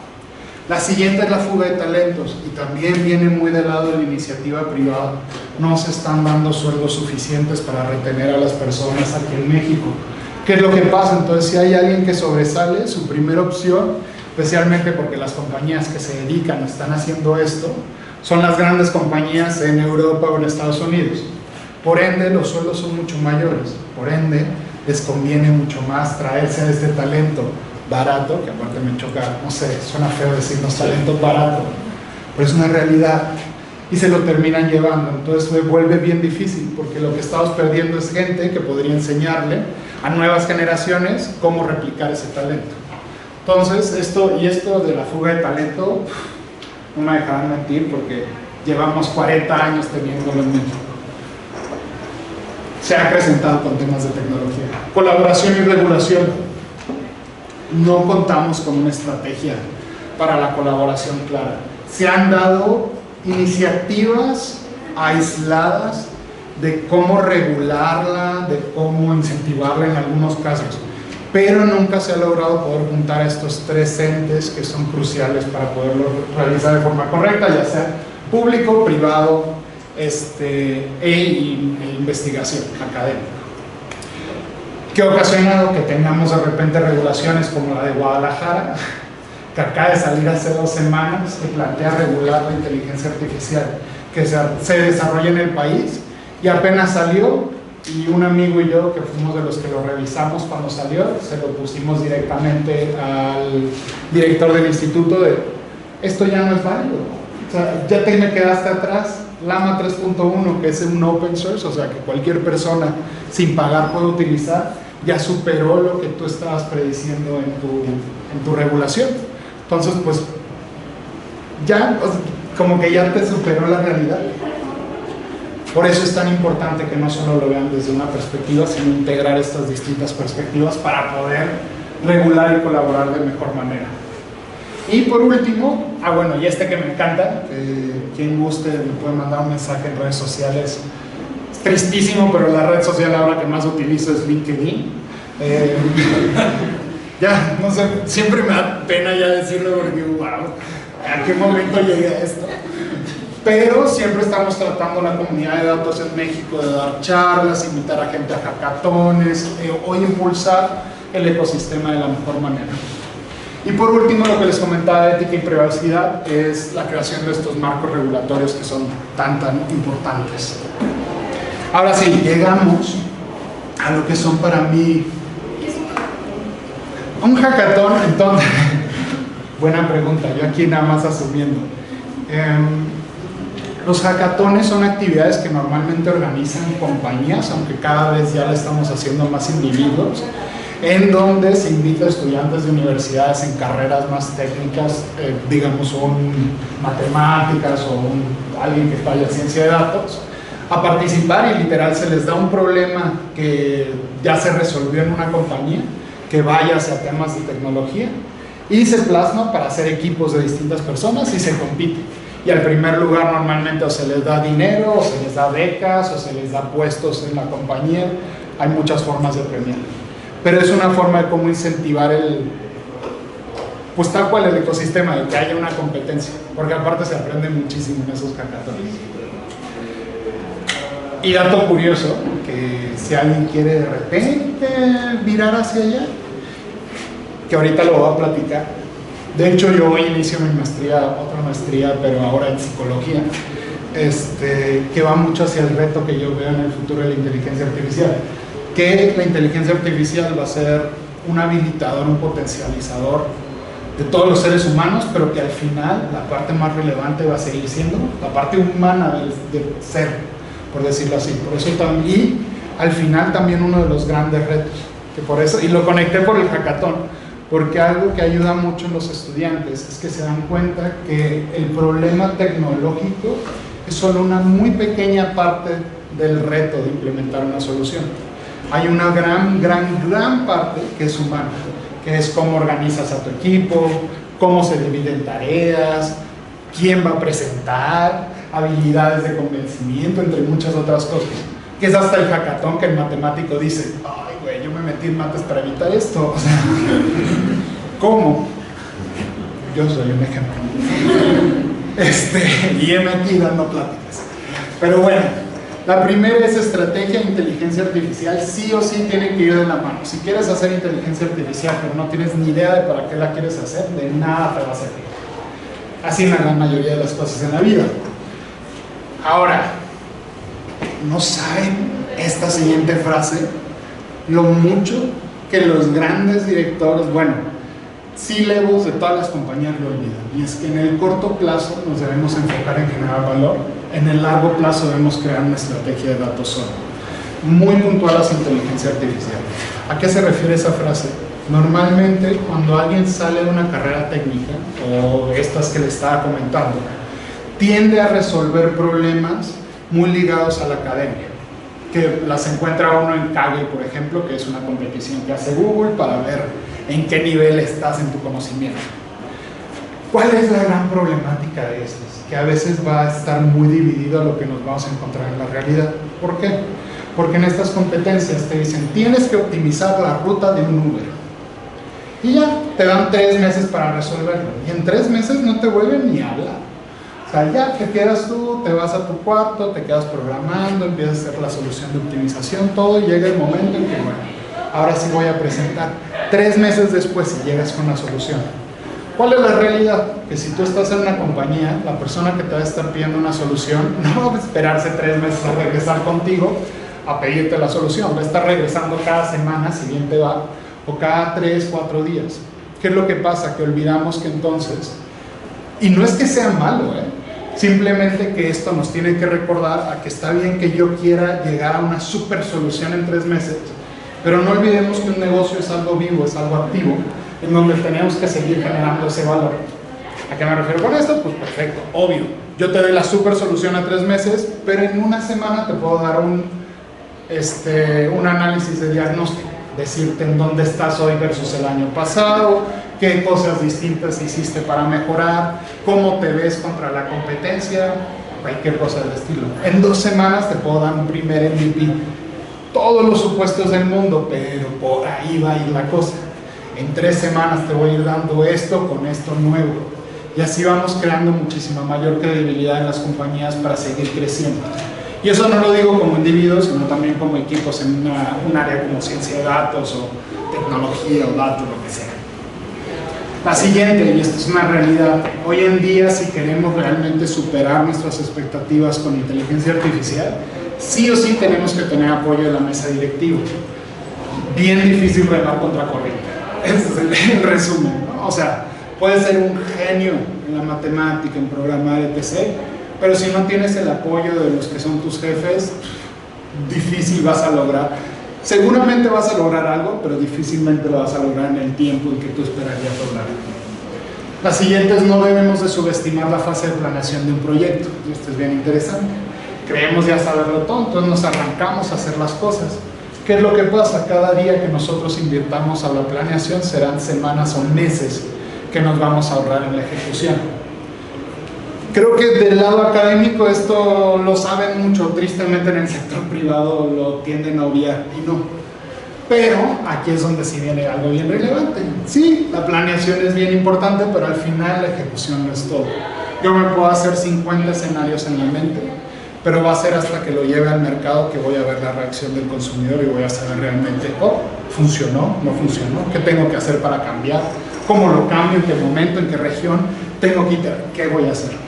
La siguiente es la fuga de talentos, y también viene muy del lado de la iniciativa privada. No se están dando sueldos suficientes para retener a las personas aquí en México. ¿Qué es lo que pasa? Entonces, si hay alguien que sobresale, su primera opción, especialmente porque las compañías que se dedican están haciendo esto, son las grandes compañías en Europa o en Estados Unidos. Por ende, los sueldos son mucho mayores. Por ende, les conviene mucho más traerse a este talento barato, que aparte me choca, no sé, suena feo decirnos talento barato, pero es una realidad, y se lo terminan llevando. Entonces se vuelve bien difícil, porque lo que estamos perdiendo es gente que podría enseñarle a nuevas generaciones cómo replicar ese talento. Entonces, esto de la fuga de talento, no me dejarán mentir, porque llevamos 40 años teniéndolo en México. Se ha acrecentado con temas de tecnología. Colaboración y regulación. No contamos con una estrategia para la colaboración clara. Se han dado iniciativas aisladas de cómo regularla, de cómo incentivarla en algunos casos, pero nunca se ha logrado poder juntar a estos tres entes que son cruciales para poderlo realizar de forma correcta, ya sea público, privado e investigación académica. ¿Qué ha ocasionado que tengamos de repente regulaciones como la de Guadalajara, que acaba de salir hace 2 semanas, que plantea regular la inteligencia artificial que se desarrolla en el país, y apenas salió, y un amigo y yo, que fuimos de los que lo revisamos cuando salió, se lo pusimos directamente al director del instituto de, esto ya no es válido, o sea, ya te me quedaste atrás. Llama 3.1, que es un open source, o sea que cualquier persona sin pagar puede utilizar, ya superó lo que tú estabas prediciendo en tu regulación. Entonces, pues, ya, como que ya te superó la realidad. Por eso es tan importante que no solo lo vean desde una perspectiva, sino integrar estas distintas perspectivas para poder regular y colaborar de mejor manera. Y por último, bueno, y que me encanta, quien guste me puede mandar un mensaje en redes sociales. Es tristísimo, pero la red social ahora que más utilizo es LinkedIn. Ya, no sé, siempre me da pena ya decirlo porque, wow, ¿a qué momento llegué a esto? Pero siempre estamos tratando la comunidad de datos en México de dar charlas, invitar a gente a hackatones o impulsar el ecosistema de la mejor manera. Y por último, lo que les comentaba de ética y privacidad es la creación de estos marcos regulatorios que son tan importantes. Ahora sí, llegamos a lo que son para mí un hackathon. Entonces, buena pregunta, yo aquí nada más asumiendo. Los hackatones son actividades que normalmente organizan compañías, aunque cada vez ya lo estamos haciendo más individuos, en donde se invita a estudiantes de universidades en carreras más técnicas, digamos matemáticas o alguien que vaya a ciencia de datos, a participar, y literal se les da un problema que ya se resolvió en una compañía, que vaya hacia temas de tecnología, y se plasma para hacer equipos de distintas personas y se compite. Y al primer lugar normalmente o se les da dinero, o se les da becas, o se les da puestos en la compañía. Hay muchas formas de premiar, pero es una forma de cómo incentivar pues tal cual el ecosistema, de que haya una competencia, porque aparte se aprende muchísimo en esos hackatones. Y dato curioso, que si alguien quiere de repente virar hacia allá, que ahorita lo voy a platicar. De hecho, yo hoy inicio mi maestría, otra maestría, pero ahora en psicología, que va mucho hacia el reto que yo veo en el futuro de la inteligencia artificial, que la inteligencia artificial va a ser un habilitador, un potencializador de todos los seres humanos, pero que al final la parte más relevante va a seguir siendo la parte humana del ser, por decirlo así. Por eso también, y al final también uno de los grandes retos, que por eso, y lo conecté por el hackathon, porque algo que ayuda mucho en los estudiantes es que se dan cuenta que el problema tecnológico es solo una muy pequeña parte del reto de implementar una solución. Hay una gran parte que es humana, que es cómo organizas a tu equipo, cómo se dividen tareas, quién va a presentar, habilidades de convencimiento, entre muchas otras cosas. Que es hasta el hackathon que el matemático dice, ay güey, yo me metí en mates para evitar esto. O sea, ¿cómo? Yo soy un ejemplo. Y heme aquí dando pláticas. Pero bueno, la primera es estrategia de inteligencia artificial. Sí o sí tiene que ir de la mano. Si quieres hacer inteligencia artificial pero no tienes ni idea de para qué la quieres hacer, de nada te va a servir. Así en la gran mayoría de las cosas en la vida. Ahora, no saben esta siguiente frase, lo mucho que los grandes directores, bueno, C-levels de todas las compañías lo olvidan. Y es que en el corto plazo nos debemos enfocar en generar valor, en el largo plazo debemos crear una estrategia de datos solo, muy puntual a su inteligencia artificial. ¿A qué se refiere esa frase? Normalmente cuando alguien sale de una carrera técnica, o estas que le estaba comentando, tiende a resolver problemas muy ligados a la academia, que las encuentra uno en Kaggle, por ejemplo, que es una competición que hace Google para ver en qué nivel estás en tu conocimiento. ¿Cuál es la gran problemática de estos? Que a veces va a estar muy dividido a lo que nos vamos a encontrar en la realidad. ¿Por qué? Porque en estas competencias te dicen, tienes que optimizar la ruta de un Uber. Y ya, te dan 3 meses para resolverlo. Y en 3 meses no te vuelven ni a hablar. O sea, ya te quedas tú, te vas a tu cuarto, te quedas programando, empiezas a hacer la solución de optimización, todo, y llega el momento en que, bueno, ahora sí voy a presentar. 3 meses después, si llegas con la solución. ¿Cuál es la realidad? Que si tú estás en una compañía, la persona que te va a estar pidiendo una solución no va a esperarse 3 meses a regresar contigo a pedirte la solución, va a estar regresando cada semana, si bien te va, o cada 3, 4 días. ¿Qué es lo que pasa? Que olvidamos que entonces, y no es que sea malo, simplemente que esto nos tiene que recordar a que está bien que yo quiera llegar a una super solución en 3 meses, pero no olvidemos que un negocio es algo vivo, es algo activo, en donde tenemos que seguir generando ese valor. ¿A qué me refiero con esto? Pues perfecto, obvio. Yo te doy la super solución a 3 meses, pero en una semana te puedo dar un análisis de diagnóstico, decirte en dónde estás hoy versus el año pasado, qué cosas distintas hiciste para mejorar, cómo te ves contra la competencia, cualquier cosa del estilo. En 2 semanas te puedo dar un primer MVP. Todos los supuestos del mundo, pero por ahí va a ir la cosa. En 3 semanas te voy a ir dando esto con esto nuevo. Y así vamos creando muchísima mayor credibilidad en las compañías para seguir creciendo. Y eso no lo digo como individuos, sino también como equipos en un área como ciencia de datos o tecnología o datos, lo que sea. La siguiente, y esta es una realidad, hoy en día si queremos realmente superar nuestras expectativas con inteligencia artificial, sí o sí tenemos que tener apoyo de la mesa directiva. Bien difícil remar contra corriente, ese es el resumen, ¿no? O sea, puedes ser un genio en la matemática, en programar, etc., pero si no tienes el apoyo de los que son tus jefes, difícil vas a lograr. Seguramente vas a lograr algo, pero difícilmente lo vas a lograr en el tiempo en que tú esperarías lograr. La siguiente es: no debemos de subestimar la fase de planeación de un proyecto. Y esto es bien interesante. Creemos ya saberlo todo, entonces nos arrancamos a hacer las cosas. ¿Qué es lo que pasa? Cada día que nosotros invirtamos a la planeación serán semanas o meses que nos vamos a ahorrar en la ejecución. Creo que del lado académico esto lo saben mucho, tristemente en el sector privado lo tienden a obviar y no. Pero aquí es donde sí viene algo bien relevante. Sí, la planeación es bien importante, pero al final la ejecución no es todo. Yo me puedo hacer 50 escenarios en la mente, pero va a ser hasta que lo lleve al mercado que voy a ver la reacción del consumidor y voy a saber realmente, funcionó, no funcionó, qué tengo que hacer para cambiar, cómo lo cambio, en qué momento, en qué región, tengo que iterar, qué voy a hacer.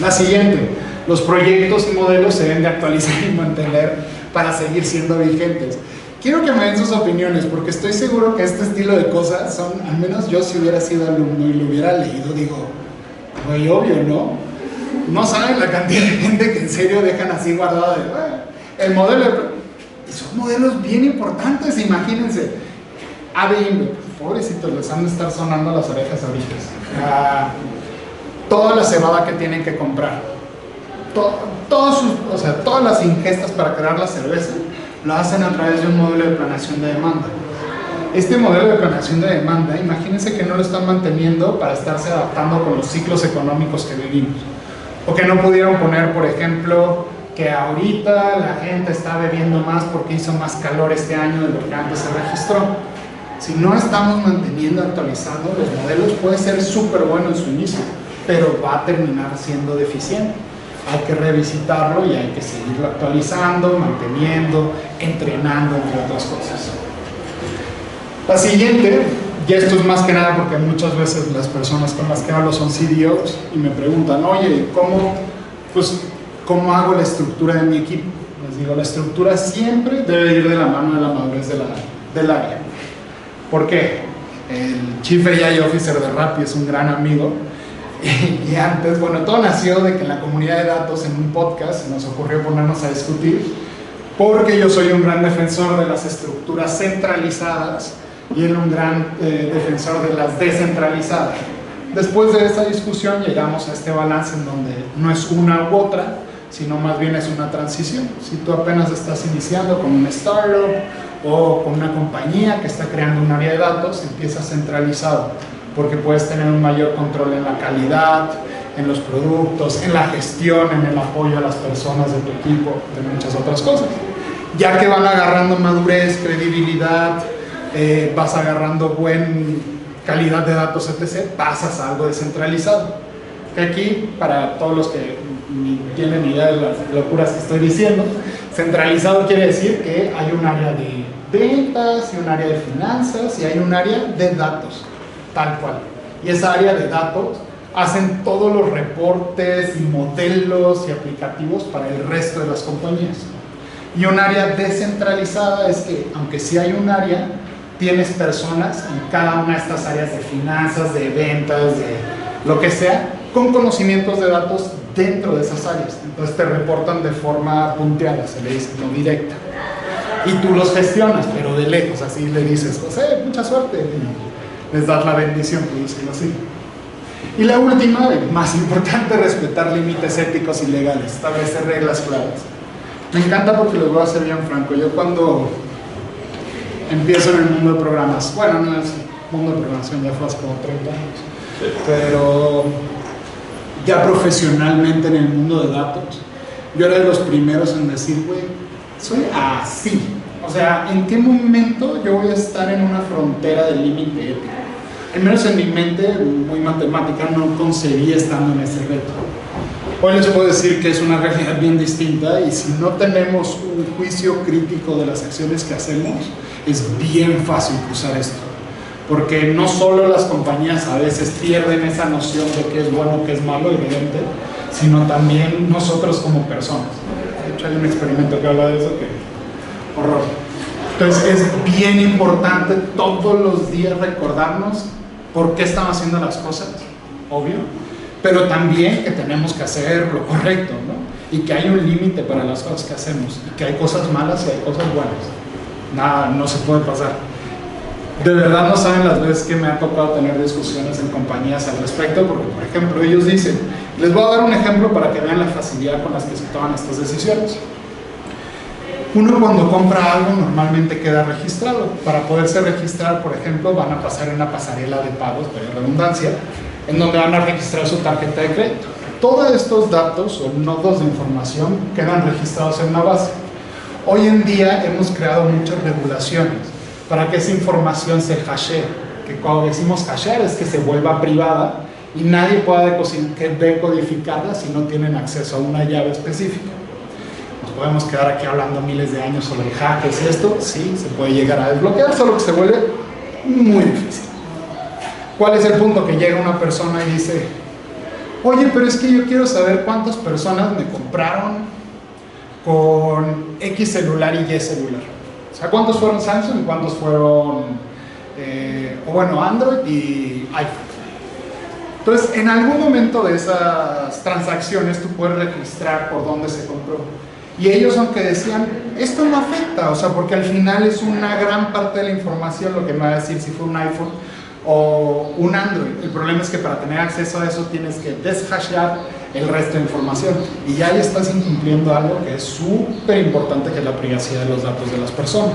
La siguiente, los proyectos y modelos se deben de actualizar y mantener para seguir siendo vigentes. Quiero que me den sus opiniones, porque estoy seguro que este estilo de cosas son, al menos yo si hubiera sido alumno y lo hubiera leído, digo, muy obvio, ¿no? No saben la cantidad de gente que en serio dejan así guardado de, el modelo, y son modelos bien importantes, imagínense. Pobrecitos, les han de estar sonando las orejas ahorita. Toda la cebada que tienen que comprar, todas las ingestas para crear la cerveza, lo hacen a través de un modelo de planeación de demanda. Este modelo de planeación de demanda, imagínense que no lo están manteniendo para estarse adaptando con los ciclos económicos que vivimos. O que no pudieron poner, por ejemplo, que ahorita la gente está bebiendo más porque hizo más calor este año de lo que antes se registró. Si no estamos manteniendo, actualizando los modelos, puede ser súper bueno en su inicio, pero va a terminar siendo deficiente. Hay que revisitarlo y hay que seguirlo actualizando, manteniendo, entrenando, entre otras cosas. La siguiente, y esto es más que nada porque muchas veces las personas con las que hablo son CDOs y me preguntan, oye, ¿cómo hago la estructura de mi equipo? Les digo, la estructura siempre debe ir de la mano de la madurez del área. ¿Por qué? El Chief AI Officer de Rappi es un gran amigo. Y antes, bueno, todo nació de que en la comunidad de datos, en un podcast, se nos ocurrió ponernos a discutir, porque yo soy un gran defensor de las estructuras centralizadas y él un gran defensor de las descentralizadas. Después de esta discusión llegamos a este balance en donde no es una u otra, sino más bien es una transición. Si tú apenas estás iniciando con un startup o con una compañía que está creando un área de datos, empieza centralizado, porque puedes tener un mayor control en la calidad, en los productos, en la gestión, en el apoyo a las personas de tu equipo, de muchas otras cosas. Ya que van agarrando madurez, credibilidad, vas agarrando buena calidad de datos, etc., pasas a algo descentralizado. Que aquí, para todos los que ni tienen idea de las locuras que estoy diciendo, centralizado quiere decir que hay un área de ventas y un área de finanzas y hay un área de datos, tal cual. Y esa área de datos hacen todos los reportes y modelos y aplicativos para el resto de las compañías. Y un área descentralizada es que, aunque sí hay un área, tienes personas en cada una de estas áreas de finanzas, de ventas, de lo que sea, con conocimientos de datos dentro de esas áreas. Entonces te reportan de forma punteada, se le dice, no directa. Y tú los gestionas, pero de lejos, así le dices, José, mucha suerte, y les das la bendición, por decirlo así. Y la última, y más importante, respetar límites éticos y legales, establecer reglas claras. Me encanta porque les voy a ser bien franco. Yo cuando empiezo en el mundo de programas, bueno, no es mundo de programación, ya fue hace como 30 años, pero ya profesionalmente en el mundo de datos, yo era de los primeros en decir, güey, soy así. O sea, ¿en qué momento yo voy a estar en una frontera del límite ético? Al menos en mi mente, muy matemática, no concebí estando en ese reto. Hoy les puedo decir que es una realidad bien distinta y si no tenemos un juicio crítico de las acciones que hacemos, es bien fácil cruzar esto. Porque no solo las compañías a veces pierden esa noción de qué es bueno, qué es malo, evidente, sino también nosotros como personas. De hecho, hay un experimento que habla de eso que... horror. Entonces es bien importante todos los días recordarnos por qué estamos haciendo las cosas, obvio, pero también que tenemos que hacer lo correcto, ¿no? Y que hay un límite para las cosas que hacemos, y que hay cosas malas y hay cosas buenas. Nada, no se puede pasar. De verdad no saben las veces que me ha tocado tener discusiones en compañías al respecto, porque por ejemplo ellos dicen, les voy a dar un ejemplo para que vean la facilidad con las que se toman estas decisiones. Uno cuando compra algo normalmente queda registrado. Para poderse registrar, por ejemplo, van a pasar en una pasarela de pagos, de redundancia, en donde van a registrar su tarjeta de crédito. Todos estos datos o nodos de información quedan registrados en una base. Hoy en día hemos creado muchas regulaciones para que esa información se hashee, que cuando decimos hashear es que se vuelva privada y nadie pueda decodificarla si no tienen acceso a una llave específica. Nos podemos quedar aquí hablando miles de años sobre hackers y esto, sí, se puede llegar a desbloquear, solo que se vuelve muy difícil. ¿Cuál es el punto? Que llega una persona y dice, oye, pero es que yo quiero saber cuántas personas me compraron con X celular y Y celular. O sea, ¿cuántos fueron Samsung y cuántos fueron, Android y iPhone? Entonces, en algún momento de esas transacciones tú puedes registrar por dónde se compró. Y ellos, aunque decían, esto no afecta, o sea, porque al final es una gran parte de la información lo que me va a decir si fue un iPhone o un Android. El problema es que para tener acceso a eso tienes que deshashear el resto de información. Y ya ahí estás incumpliendo algo que es súper importante, que es la privacidad de los datos de las personas.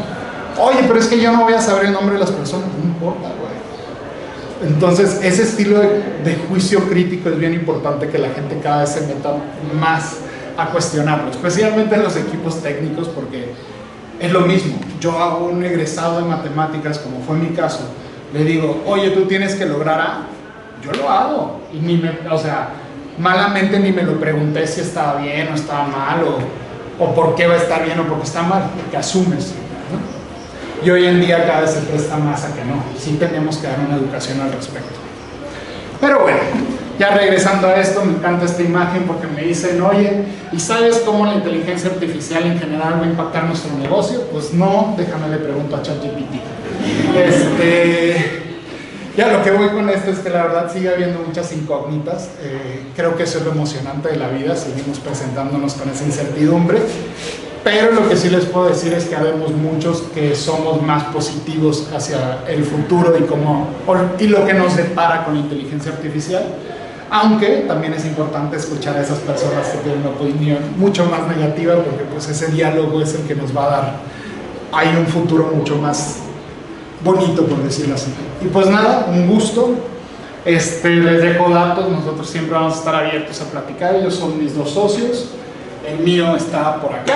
Oye, pero es que yo no voy a saber el nombre de las personas. No importa, güey. Entonces, ese estilo de juicio crítico es bien importante, que la gente cada vez se meta más a cuestionarlo, especialmente en los equipos técnicos, porque es lo mismo. Yo hago un egresado de matemáticas, como fue mi caso, le digo, oye, tú tienes que lograr A, yo lo hago, y malamente ni me lo pregunté si estaba bien o estaba mal, o por qué va a estar bien o por qué está mal, porque asumes, ¿no? Y hoy en día cada vez se presta más a que no, sí tenemos que dar una educación al respecto. Pero bueno, ya regresando a esto, me encanta esta imagen porque me dicen, oye, ¿y sabes cómo la inteligencia artificial en general va a impactar nuestro negocio? Pues no, déjame le pregunto a ChatGPT. Ya lo que voy con esto es que la verdad sigue habiendo muchas incógnitas. Creo que eso es lo emocionante de la vida, seguimos presentándonos con esa incertidumbre. Pero lo que sí les puedo decir es que habemos muchos que somos más positivos hacia el futuro y lo que nos depara con la inteligencia artificial, aunque también es importante escuchar a esas personas que tienen una opinión mucho más negativa, porque pues ese diálogo es el que nos va a dar ahí un futuro mucho más bonito, por decirlo así. Y pues nada, un gusto. Les dejo datos, nosotros siempre vamos a estar abiertos a platicar. Ellos son mis dos socios, el mío está por acá.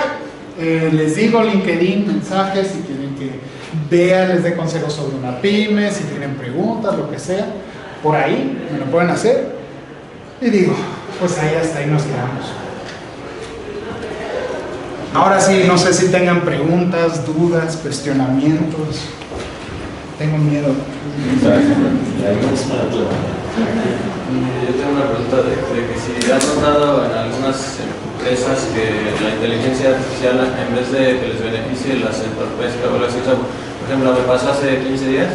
Les digo LinkedIn, mensajes, si quieren que vean, les dé consejos sobre una pyme, si tienen preguntas, lo que sea, por ahí me lo pueden hacer. Y digo, pues ahí hasta ahí nos quedamos. Ahora sí, no sé si tengan preguntas, dudas, cuestionamientos. Tengo miedo. Yo tengo una pregunta de que si has notado en algunas empresas que la inteligencia artificial, en vez de que les beneficie, las entorpezca o las usa. Por ejemplo, me pasó hace 15 días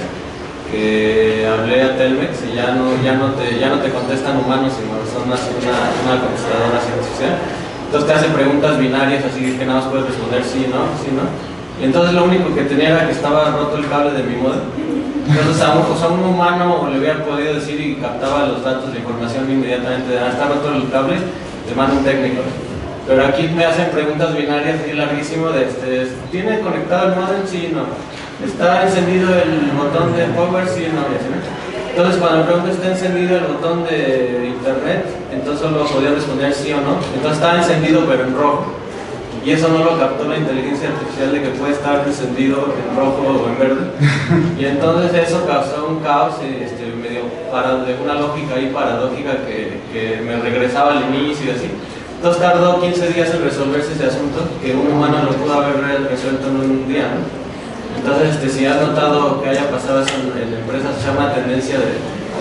que hablé a Telmex y ya no te contestan humanos, sino son una contestadora artificial. Entonces te hacen preguntas binarias, así que nada más puedes responder sí, no, sí, no. Y entonces lo único que tenía era que estaba roto el cable de mi modem. Entonces a un humano le hubiera podido decir y captaba los datos, la información inmediatamente, está roto el cable, te manda un técnico. Pero aquí me hacen preguntas binarias y larguísimo de ¿tiene conectado el modem? Sí, no. ¿Está encendido el botón de power? Sí, no. Entonces cuando me pregunto ¿está encendido el botón de internet? Entonces solo podía responder sí o no. Entonces estaba encendido pero en rojo. Y eso no lo captó la inteligencia artificial de que puede estar encendido en rojo o en verde. Y entonces eso causó un caos medio de una lógica ahí paradójica que me regresaba al inicio y así. Entonces tardó 15 días en resolverse ese asunto, que un humano lo pudo haber resuelto en un día, ¿no? Entonces, si has notado que haya pasado eso en empresas, se llama tendencia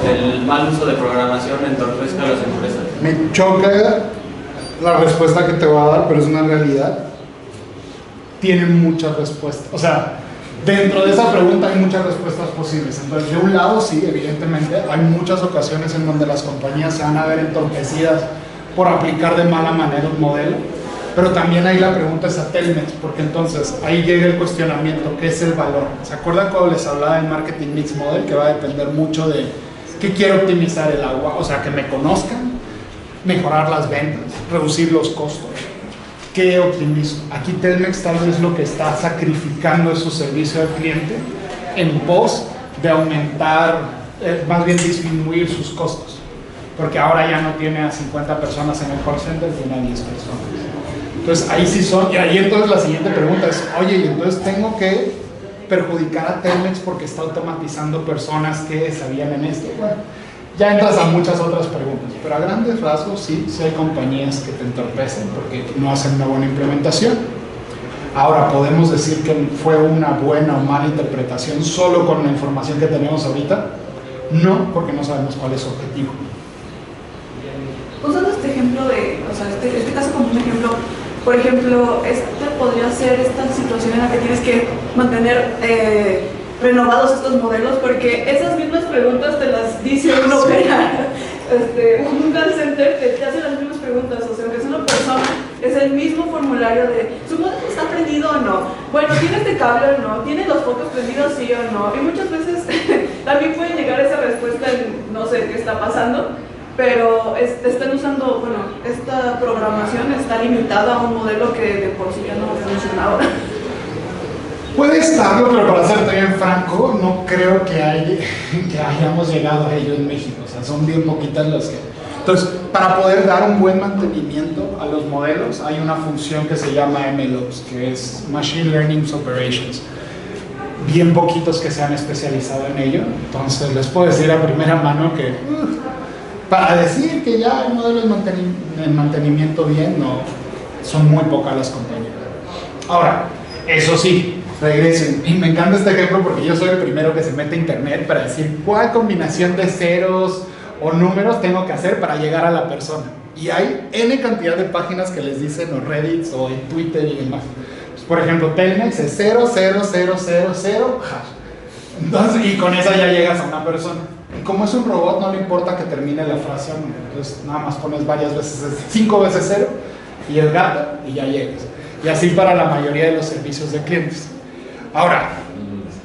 del mal uso de programación entorpezca a las empresas. Me choca la respuesta que te voy a dar, pero es una realidad. Tienen muchas respuestas. O sea, dentro de esa pregunta hay muchas respuestas posibles. Entonces, de un lado, sí, evidentemente, hay muchas ocasiones en donde las compañías se van a ver entorpecidas por aplicar de mala manera un modelo. Pero también ahí la pregunta es a Telmex, porque entonces ahí llega el cuestionamiento, ¿qué es el valor? ¿Se acuerdan cuando les hablaba del Marketing Mix Model? Que va a depender mucho de qué quiero optimizar el agua, o sea, que me conozcan, mejorar las ventas, reducir los costos. ¿Qué optimizo? Aquí Telmex tal vez lo que está sacrificando es su servicio al cliente en pos de aumentar, más bien disminuir sus costos. Porque ahora ya no tiene a 50 personas en el call center, tiene a 10 personas. Entonces ahí sí son, y ahí entonces la siguiente pregunta es, oye, y entonces tengo que perjudicar a Telmex porque está automatizando personas que sabían en esto. Bueno, ya entras a muchas otras preguntas, pero a grandes rasgos sí hay compañías que te entorpecen porque no hacen una buena implementación. Ahora, ¿podemos decir que fue una buena o mala interpretación solo con la información que tenemos ahorita? No, porque no sabemos cuál es su objetivo. Usando este ejemplo este caso como un ejemplo, por ejemplo, podría ser esta situación en la que tienes que mantener renovados estos modelos, porque esas mismas preguntas te las dice un operador, un call center te hace las mismas preguntas, o sea, aunque es una persona, es el mismo formulario de ¿su modelo está prendido o no? Bueno, ¿tiene este cable o no? ¿Tiene los focos prendidos sí o no? Y muchas veces también puede llegar esa respuesta en no sé qué está pasando, pero están usando, esta programación está limitada a un modelo que de por sí ya no funciona ahora. Puede estarlo, pero para serte bien franco, no creo que hayamos llegado a ello en México. O sea, son bien poquitas las que... Entonces, para poder dar un buen mantenimiento a los modelos, hay una función que se llama MLOps, que es Machine Learning Operations. Bien poquitos que se han especializado en ello. Entonces, les puedo decir a primera mano que... para decir que ya el modelo de mantenimiento bien, no, son muy pocas las compañías. Ahora, eso sí, regresen, y me encanta este ejemplo porque yo soy el primero que se mete a internet para decir cuál combinación de ceros o números tengo que hacer para llegar a la persona. Y hay N cantidad de páginas que les dicen, o Reddit, o en Twitter y demás. Pues, por ejemplo, Telmex es 00000 hash. Entonces, y con esa ya llegas a una persona. Y como es un robot, no le importa que termine la frase, entonces nada más pones varias veces, 5 veces 0 y el gato y ya llegas. Y así para la mayoría de los servicios de clientes. Ahora,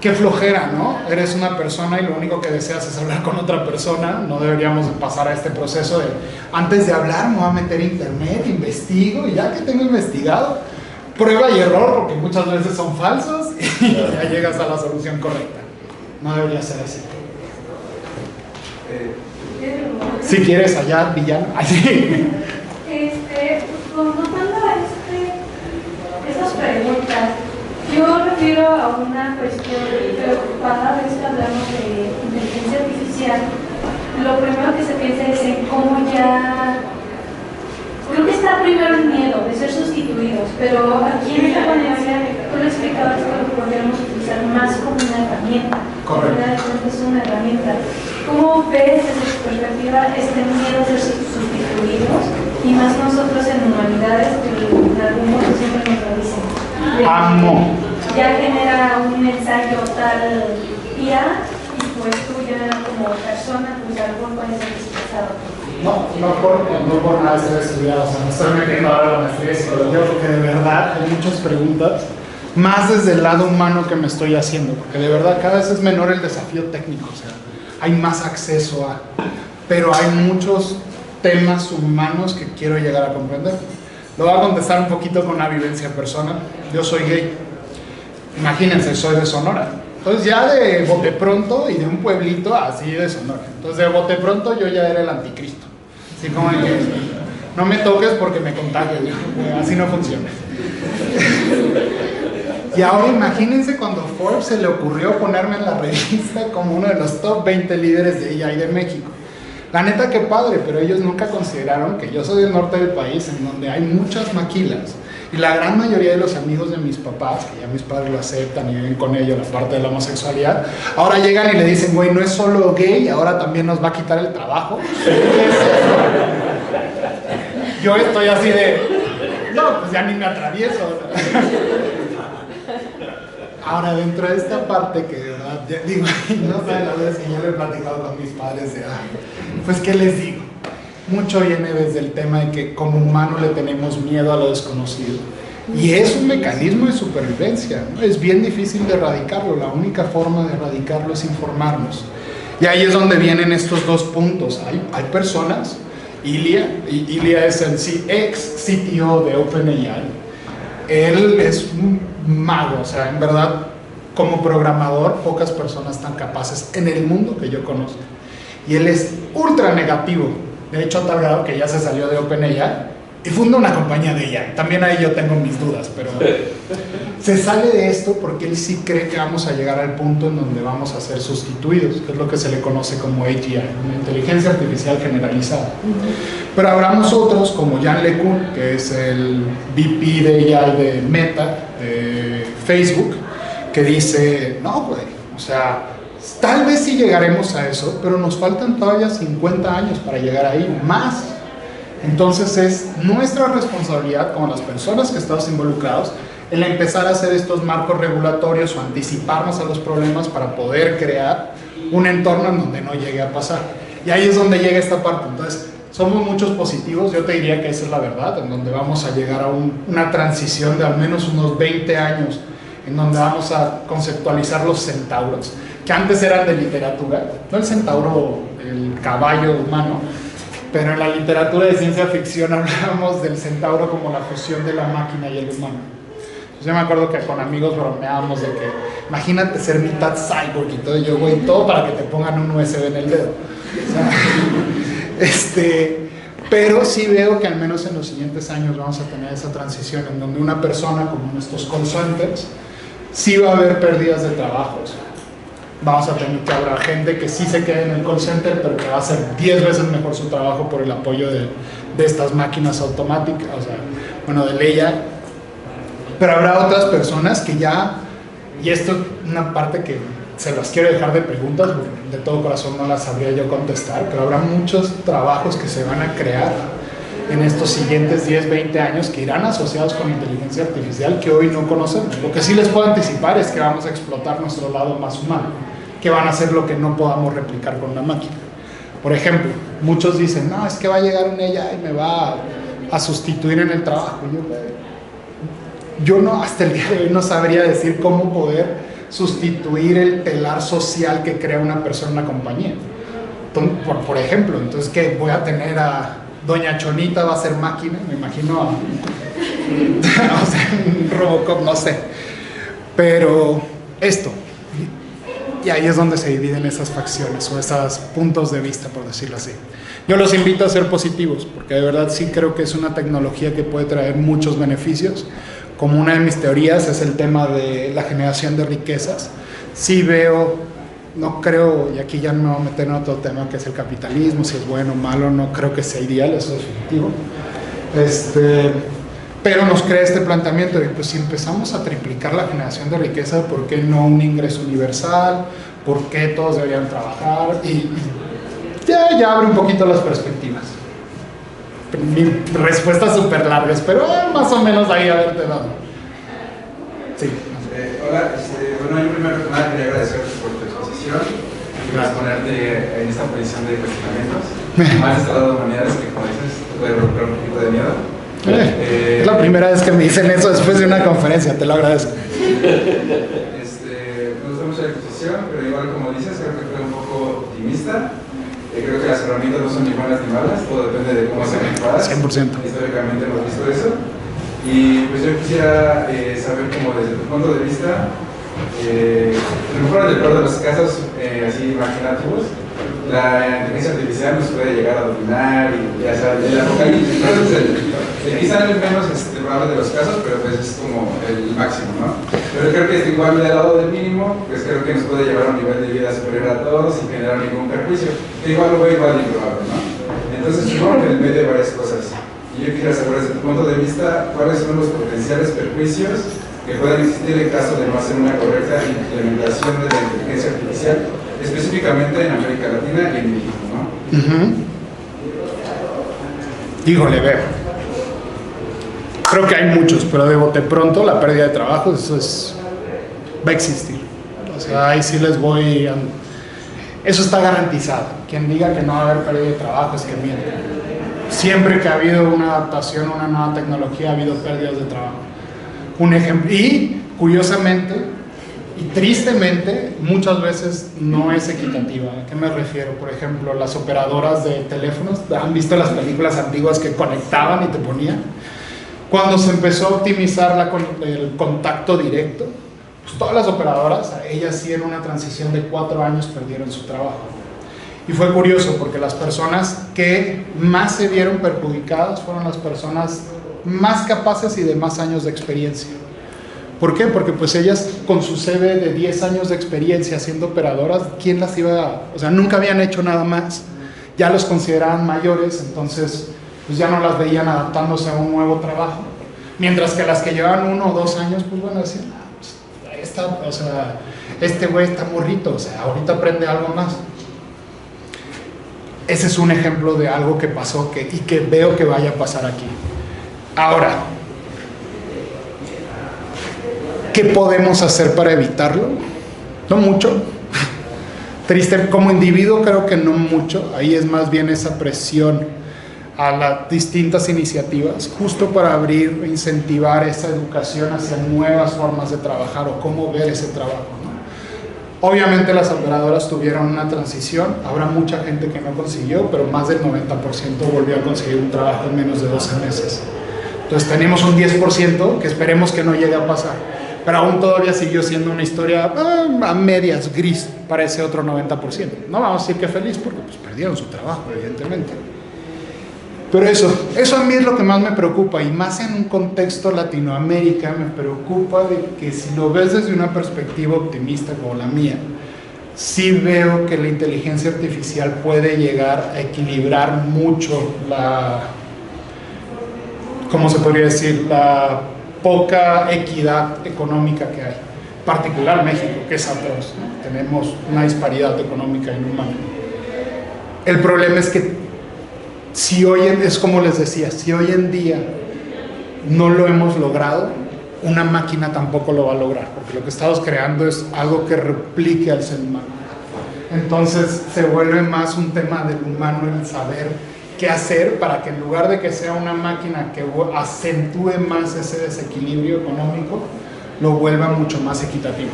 qué flojera, ¿no? Eres una persona y lo único que deseas es hablar con otra persona. No deberíamos de pasar a este proceso de, antes de hablar me voy a meter a internet, investigo, y ya que tengo investigado, prueba y error, porque muchas veces son falsos y ya llegas a la solución correcta. No debería ser así. Si quieres allá, villano. Así. Notando esas preguntas, yo refiero giro a una cuestión preocupada. A veces hablamos de inteligencia artificial. Lo primero que se piensa es en cómo ya... Creo que está primero el miedo de ser sustituidos, pero aquí en esta ponencia tú lo explicabas que lo podríamos utilizar más como una herramienta. Correcto. Es una herramienta. ¿Cómo ves desde tu perspectiva este miedo de ser sustituidos? Y más nosotros en humanidades que en algún modo siempre nos lo dicen. Amo. Ya genera un ensayo tal IA y pues tú ya como persona pues algo puede ser disfrazado. No por nada estoy estudiado, o sea, no estoy metiendo ahora la maestría de psicología porque de verdad hay muchas preguntas, más desde el lado humano que me estoy haciendo, porque de verdad cada vez es menor el desafío técnico, o sea, hay más acceso a, pero hay muchos temas humanos que quiero llegar a comprender. Lo voy a contestar un poquito con una vivencia personal. Yo soy gay, imagínense, soy de Sonora. Entonces ya de bote pronto y de un pueblito así de Sonora. Entonces de bote pronto yo ya era el anticristo. Así como de que no me toques porque me contagio. Así no funciona. Y ahora imagínense cuando Forbes se le ocurrió ponerme en la revista como uno de los top 20 líderes de AI de México. La neta que padre, pero ellos nunca consideraron que yo soy del norte del país en donde hay muchas maquilas. Y la gran mayoría de los amigos de mis papás, que ya mis padres lo aceptan y viven con ellos la parte de la homosexualidad, ahora llegan y le dicen, güey, no es solo gay, ahora también nos va a quitar el trabajo. Yo estoy así de, no, pues ya ni me atravieso. Ahora, dentro de esta parte que de verdad, digo, no saben la vez que yo le he platicado con mis padres de, pues, ¿qué les digo? Mucho viene desde el tema de que como humano le tenemos miedo a lo desconocido. Y es un mecanismo de supervivencia, ¿no? Es bien difícil de erradicarlo, la única forma de erradicarlo es informarnos. Y ahí es donde vienen estos dos puntos. Hay personas, Ilya es el ex CTO de OpenAI, él es un mago, o sea, en verdad, como programador, pocas personas tan capaces en el mundo que yo conozco. Y él es ultra negativo. De hecho, a tal grado que ya se salió de OpenAI y funda una compañía de AI. También ahí yo tengo mis dudas, pero se sale de esto porque él sí cree que vamos a llegar al punto en donde vamos a ser sustituidos, que es lo que se le conoce como AGI, una inteligencia artificial generalizada. Pero habrá otros, como Jan LeCun, que es el VP de AI de Meta, de Facebook, que dice, no, güey, o sea, tal vez sí llegaremos a eso, pero nos faltan todavía 50 años para llegar ahí, más. Entonces es nuestra responsabilidad como las personas que estamos involucrados el empezar a hacer estos marcos regulatorios o anticiparnos a los problemas para poder crear un entorno en donde no llegue a pasar. Y ahí es donde llega esta parte. Entonces, somos muchos positivos, yo te diría que esa es la verdad, en donde vamos a llegar a una transición de al menos unos 20 años, en donde vamos a conceptualizar los centauros, que antes eran de literatura, no el centauro, el caballo humano, pero en la literatura de ciencia ficción hablábamos del centauro como la fusión de la máquina y el humano. Yo me acuerdo que con amigos bromeábamos de que, imagínate ser mitad cyborg y todo, y yo, güey, todo para que te pongan un USB en el dedo. O sea, pero sí veo que al menos en los siguientes años vamos a tener esa transición en donde una persona como nuestros call centers, sí va a haber pérdidas de trabajos. Vamos a tener que habrá gente que sí se quede en el call center, pero que va a hacer 10 veces mejor su trabajo por el apoyo de estas máquinas automáticas, o sea, bueno, de Leia. Pero habrá otras personas que ya, y esto es una parte que se las quiero dejar de preguntas, porque de todo corazón no las sabría yo contestar, pero habrá muchos trabajos que se van a crear en estos siguientes 10, 20 años que irán asociados con inteligencia artificial que hoy no conocemos. Lo que sí les puedo anticipar es que vamos a explotar nuestro lado más humano, que van a hacer lo que no podamos replicar con la máquina. Por ejemplo, muchos dicen, no, es que va a llegar un AI y me va a sustituir en el trabajo. Yo no, hasta el día de hoy no sabría decir cómo poder sustituir el telar social que crea una persona en una compañía. Entonces, por ejemplo, entonces que voy a tener a Doña Chonita, va a ser máquina, me imagino o sea, un Robocop, no sé. Pero esto, y ahí es donde se dividen esas facciones o esos puntos de vista, por decirlo así. Yo los invito a ser positivos, porque de verdad sí creo que es una tecnología que puede traer muchos beneficios, como una de mis teorías es el tema de la generación de riquezas. Sí veo, no creo, y aquí ya no me voy a meter en otro tema que es el capitalismo, si es bueno o malo, no creo que sea ideal, eso es definitivo. Pero nos crea este planteamiento de, pues si empezamos a triplicar la generación de riqueza, ¿por qué no un ingreso universal? ¿Por qué todos deberían trabajar? Y ya abre un poquito las perspectivas. Mi respuesta es súper larga, pero más o menos ahí haberte dado. Sí. Hola, bueno, yo primero que nada quería agradecerte por tu exposición y por ponerte en esta posición de cuestionamientos. Has instalado maneras que, como dices, te puede provocar un poquito de miedo. Es la primera vez que me dicen eso después de una conferencia, te lo agradezco. Me gustó mucho la exposición, pero igual como dices, creo que fue un poco optimista. Creo que las herramientas no son ni buenas ni malas, todo depende de cómo sean equipadas. 100%. Históricamente hemos visto eso. Y pues yo quisiera saber como desde tu punto de vista, a lo mejor en el peor de los casos así imaginativos, la inteligencia artificial nos puede llegar a dominar y ya sabes, el apocalipsis. Entonces, quizá el menos probable de los casos, pero pues es como el máximo, ¿no? Pero creo que igual del lado del mínimo, pues creo que nos puede llevar a un nivel de vida superior a todos sin generar ningún perjuicio. Que igual lo veo igual de improbable, ¿no? Entonces supongo que en el medio hay varias cosas. Y yo quisiera saber desde tu punto de vista cuáles son los potenciales perjuicios que pueden existir en caso de no hacer una correcta implementación de la inteligencia artificial, específicamente en América Latina y en México, ¿no? Híjole, veo. Creo que hay muchos, pero de bote pronto la pérdida de trabajo, va a existir. O sea, ahí sí les voy a... Eso está garantizado. Quien diga que no va a haber pérdida de trabajo es que miente. Siempre que ha habido una adaptación a una nueva tecnología ha habido pérdidas de trabajo. Un ejemplo, y curiosamente y tristemente muchas veces no es equitativa. ¿A qué me refiero? Por ejemplo, las operadoras de teléfonos, ¿han visto las películas antiguas que conectaban y te ponían? Cuando se empezó a optimizar el contacto directo, pues todas las operadoras, ellas sí en una transición de 4 años perdieron su trabajo. Y fue curioso porque las personas que más se vieron perjudicadas fueron las personas más capaces y de más años de experiencia. ¿Por qué? Porque pues ellas con su CV de 10 años de experiencia siendo operadoras, ¿quién las iba a...? O sea, nunca habían hecho nada más, ya los consideraban mayores, entonces pues ya no las veían adaptándose a un nuevo trabajo. Mientras que las que llevaban 1 o 2 años, pues bueno, decían, o sea, este güey está morrito, o sea, ahorita aprende algo más. Ese es un ejemplo de algo que pasó y que veo que vaya a pasar aquí. Ahora, ¿qué podemos hacer para evitarlo? No mucho. Triste, como individuo creo que no mucho. Ahí es más bien esa presión a las distintas iniciativas, justo para abrir e incentivar esa educación hacia nuevas formas de trabajar o cómo ver ese trabajo, ¿no? Obviamente las operadoras tuvieron una transición, habrá mucha gente que no consiguió, pero más del 90% volvió a conseguir un trabajo en menos de 12 meses. Entonces tenemos un 10% que esperemos que no llegue a pasar, pero aún todavía siguió siendo una historia a medias gris para ese otro 90%. No vamos a decir que feliz porque pues perdieron su trabajo, evidentemente. Pero eso a mí es lo que más me preocupa, y más en un contexto Latinoamérica me preocupa de que si lo ves desde una perspectiva optimista como la mía, sí veo que la inteligencia artificial puede llegar a equilibrar mucho ¿cómo se podría decir? La poca equidad económica que hay, en particular México, que es atroz, ¿no? Tenemos una disparidad económica inhumana. El problema es que es como les decía, si hoy en día no lo hemos logrado, una máquina tampoco lo va a lograr, porque lo que estamos creando es algo que replique al ser humano. Entonces se vuelve más un tema del humano el saber qué hacer para que en lugar de que sea una máquina que acentúe más ese desequilibrio económico, lo vuelva mucho más equitativo.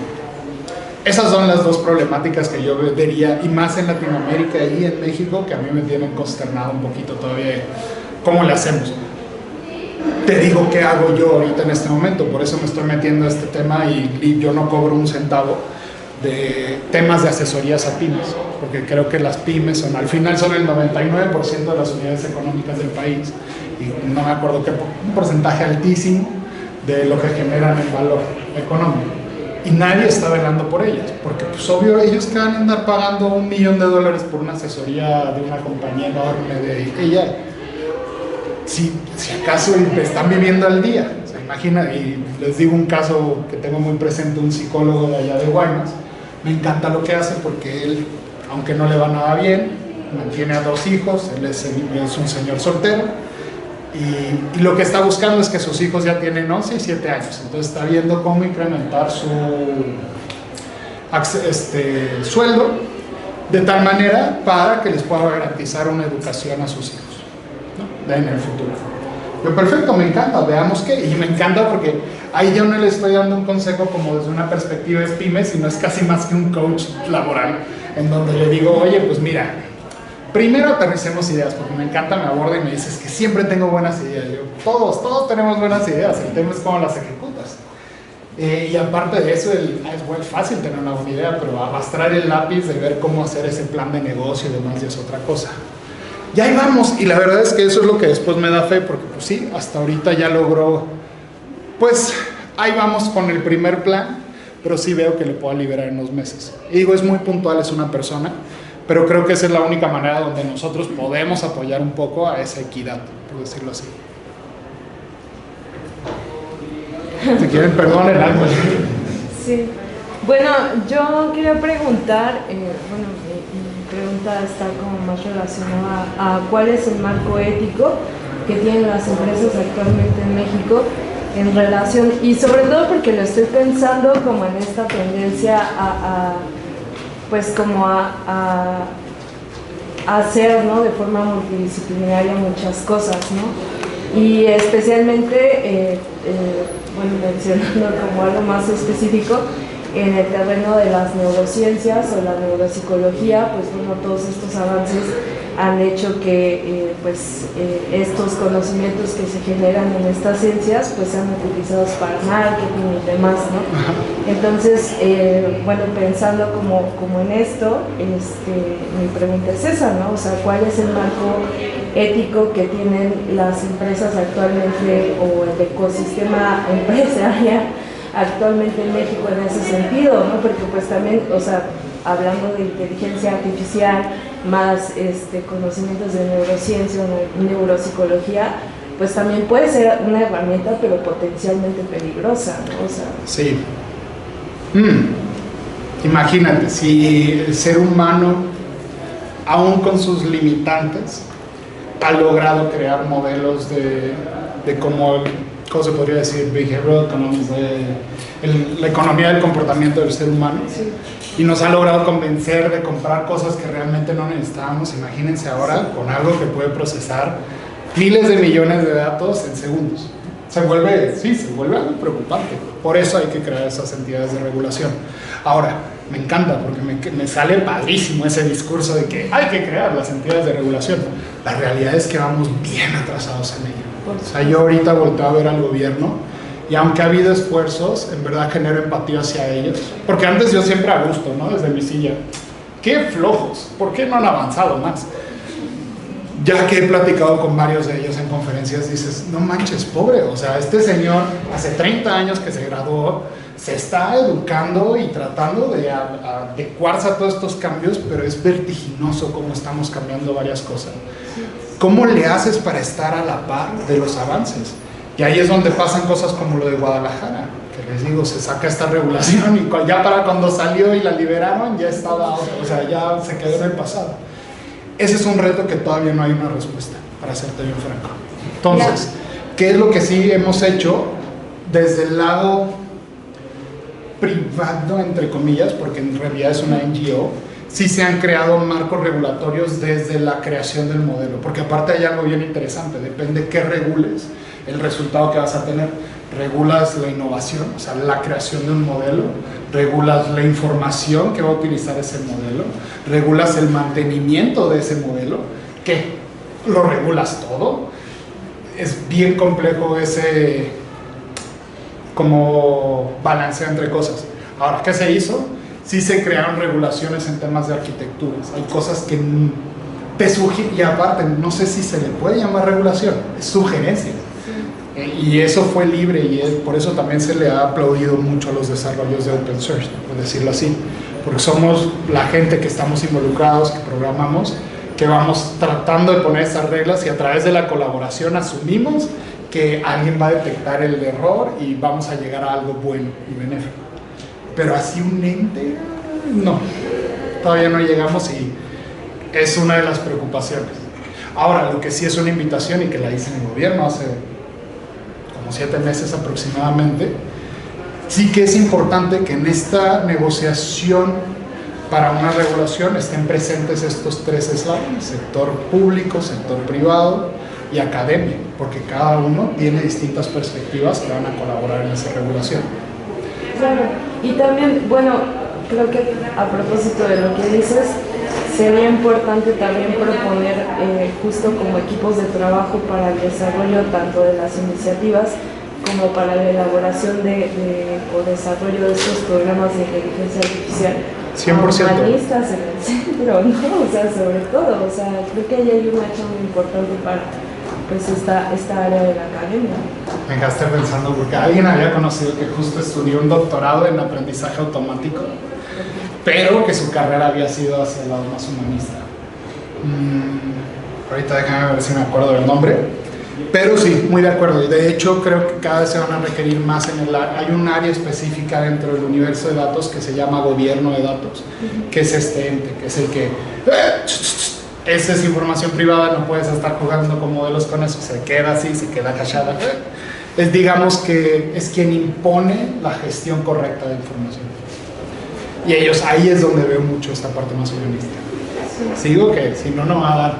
Esas son las dos problemáticas que yo vería, y más en Latinoamérica y en México, que a mí me tienen consternado un poquito todavía. ¿Cómo le hacemos? Te digo qué hago yo ahorita en este momento, por eso me estoy metiendo a este tema y yo no cobro un centavo de temas de asesorías a pymes, porque creo que las pymes al final son el 99% de las unidades económicas del país, y no me acuerdo qué, un porcentaje altísimo de lo que generan en valor económico. Y nadie está velando por ellas, porque pues obvio ellos que van a andar pagando $1 millón por una asesoría de una compañía enorme de ella, si acaso están viviendo al día. O sea, imagina, y les digo un caso que tengo muy presente, un psicólogo de allá de Guaymas, me encanta lo que hace porque él, aunque no le va nada bien, mantiene a 2 hijos, él es un señor soltero, y lo que está buscando es que sus hijos ya tienen 11 y 7 años, entonces está viendo cómo incrementar su sueldo de tal manera para que les pueda garantizar una educación a sus hijos, ¿no? En el futuro. Yo, perfecto, me encanta, veamos qué, y me encanta porque ahí yo no le estoy dando un consejo como desde una perspectiva de pyme, sino es casi más que un coach laboral, en donde le digo, oye, pues mira, primero aterricemos ideas, porque me encanta, me aborda y me dices que siempre tengo buenas ideas. Yo, todos tenemos buenas ideas, el tema es cómo las ejecutas. Y aparte de eso, es muy fácil tener una buena idea, pero arrastrar el lápiz de ver cómo hacer ese plan de negocio y demás ya es otra cosa. Y ahí vamos, y la verdad es que eso es lo que después me da fe, porque pues sí, hasta ahorita ya logró, pues ahí vamos con el primer plan, pero sí veo que le puedo liberar en unos meses. Y digo, es muy puntual, es una persona, pero creo que esa es la única manera donde nosotros podemos apoyar un poco a esa equidad, por decirlo así. Si quieren, perdonen algo. Sí. Bueno, yo quería preguntar, mi pregunta está como más relacionada a cuál es el marco ético que tienen las empresas actualmente en México en relación, y sobre todo porque lo estoy pensando como en esta tendencia pues como a hacer, ¿no?, de forma multidisciplinaria muchas cosas, ¿no? Y especialmente, bueno, mencionando como algo más específico, en el terreno de las neurociencias o la neuropsicología, pues bueno, todos estos avances han hecho que estos conocimientos que se generan en estas ciencias pues sean utilizados para marketing y demás, ¿no? Entonces, bueno, pensando como en esto, mi pregunta es esa, ¿no? O sea, ¿cuál es el marco ético que tienen las empresas actualmente o el ecosistema empresarial actualmente en México en ese sentido, ¿no? Porque pues también, o sea, hablando de inteligencia artificial, más conocimientos de neurociencia o neuropsicología, pues también puede ser una herramienta, pero potencialmente peligrosa, ¿no? O sea, sí. Imagínate, si el ser humano, aún con sus limitantes, ha logrado crear modelos de cómo se podría decir, behavioral economics, la economía del comportamiento del ser humano, sí. Y nos ha logrado convencer de comprar cosas que realmente no necesitábamos. Imagínense ahora con algo que puede procesar miles de millones de datos en segundos. Se vuelve algo preocupante. Por eso hay que crear esas entidades de regulación. Ahora, me encanta porque me sale padrísimo ese discurso de que hay que crear las entidades de regulación. La realidad es que vamos bien atrasados en ello. O sea, yo ahorita volteo a ver al gobierno y aunque ha habido esfuerzos, en verdad genero empatía hacia ellos. Porque antes yo siempre a gusto, ¿no? Desde mi silla. ¡Qué flojos! ¿Por qué no han avanzado más? Ya que he platicado con varios de ellos en conferencias, dices, no manches, pobre. O sea, este señor hace 30 años que se graduó, se está educando y tratando de adecuarse a todos estos cambios, pero es vertiginoso cómo estamos cambiando varias cosas. ¿Cómo le haces para estar a la par de los avances? Y ahí es donde pasan cosas como lo de Guadalajara, que les digo, se saca esta regulación y ya para cuando salió y la liberaron, ya estaba, o sea, ya se quedó en el pasado. Ese es un reto que todavía no hay una respuesta, para serte bien franco. Entonces, ¿qué es lo que sí hemos hecho desde el lado privado, entre comillas, porque en realidad es una NGO? Sí se han creado marcos regulatorios desde la creación del modelo, porque aparte hay algo bien interesante, depende qué regules, el resultado que vas a tener. Regulas la innovación, o sea, la creación de un modelo, regulas la información que va a utilizar ese modelo, regulas el mantenimiento de ese modelo, ¿qué? ¿Lo regulas todo? Es bien complejo ese como balanceo entre cosas. Ahora, ¿qué se hizo? Sí se crearon regulaciones en temas de arquitecturas. Hay cosas que te sugieren, y aparte, no sé si se le puede llamar regulación, es sugerencia. Y eso fue libre y por eso también se le ha aplaudido mucho a los desarrollos de open source, por decirlo así, porque somos la gente que estamos involucrados, que programamos, que vamos tratando de poner esas reglas y a través de la colaboración asumimos que alguien va a detectar el error y vamos a llegar a algo bueno y benéfico. Pero así un ente, no, todavía no llegamos y es una de las preocupaciones. Ahora, lo que sí es una invitación y que la hice en el gobierno hace como 7 meses aproximadamente, sí que es importante que en esta negociación para una regulación estén presentes estos 3 eslabones: sector público, sector privado y academia, porque cada uno tiene distintas perspectivas que van a colaborar en esa regulación. Claro, y también, bueno, creo que a propósito de lo que dices, sería importante también proponer justo como equipos de trabajo para el desarrollo tanto de las iniciativas como para la elaboración o desarrollo de estos programas de inteligencia artificial. 100%. Humanistas en el centro, ¿no? O sea, sobre todo, o sea, creo que ahí hay un hecho muy importante para pues esta área de la academia. Me dejaste pensando porque alguien había conocido que justo estudió un doctorado en aprendizaje automático, pero que su carrera había sido hacia el lado más humanista. Ahorita déjame ver si me acuerdo del nombre, pero sí, muy de acuerdo. Y de hecho creo que cada vez se van a requerir más hay un área específica dentro del universo de datos que se llama gobierno de datos, que es este ente, que es el que esa es información privada, no puedes estar jugando con modelos con eso, se queda así, se queda callada. Es, digamos que es quien impone la gestión correcta de información. Y ellos, ahí es donde veo mucho esta parte más humanista. Sí. Sigo que si no, no va a dar.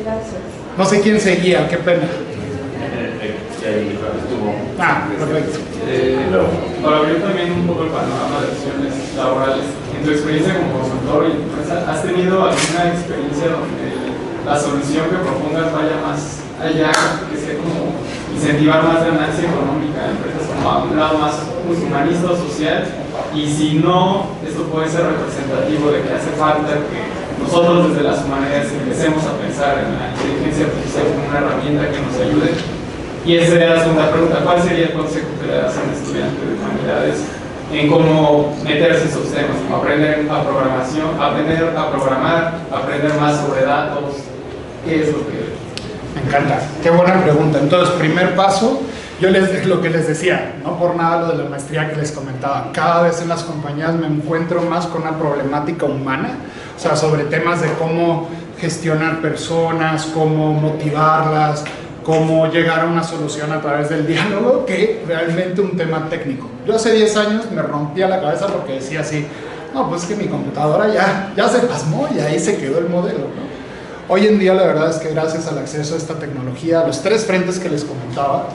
Gracias. No sé quién seguía, qué pena. Perfecto. Para abrir también un poco el panorama de opciones laborales, en tu experiencia como consultor y empresa, ¿has tenido alguna experiencia donde la solución que propongas vaya más allá, que sea como incentivar más ganancia económica en empresas, como a un lado más humanista o social? Y si no, esto puede ser representativo de que hace falta que nosotros desde las humanidades empecemos a pensar en la inteligencia artificial como una herramienta que nos ayude. Y esa sería la segunda pregunta: ¿cuál sería el consejo que le das a un estudiante de humanidades en cómo meterse en esos temas? Como aprender a programación, aprender a programar, aprender más sobre datos. ¿Qué es lo que...? Me encanta, qué buena pregunta. Entonces, primer paso, lo que les decía, no por nada lo de la maestría que les comentaba, cada vez en las compañías me encuentro más con una problemática humana, o sea, sobre temas de cómo gestionar personas, cómo motivarlas, cómo llegar a una solución a través del diálogo, que realmente un tema técnico. Yo hace 10 años me rompía la cabeza porque decía así, no, pues es que mi computadora ya se pasmó y ahí se quedó el modelo, ¿no? Hoy en día la verdad es que gracias al acceso a esta tecnología, a los 3 frentes que les comentaba,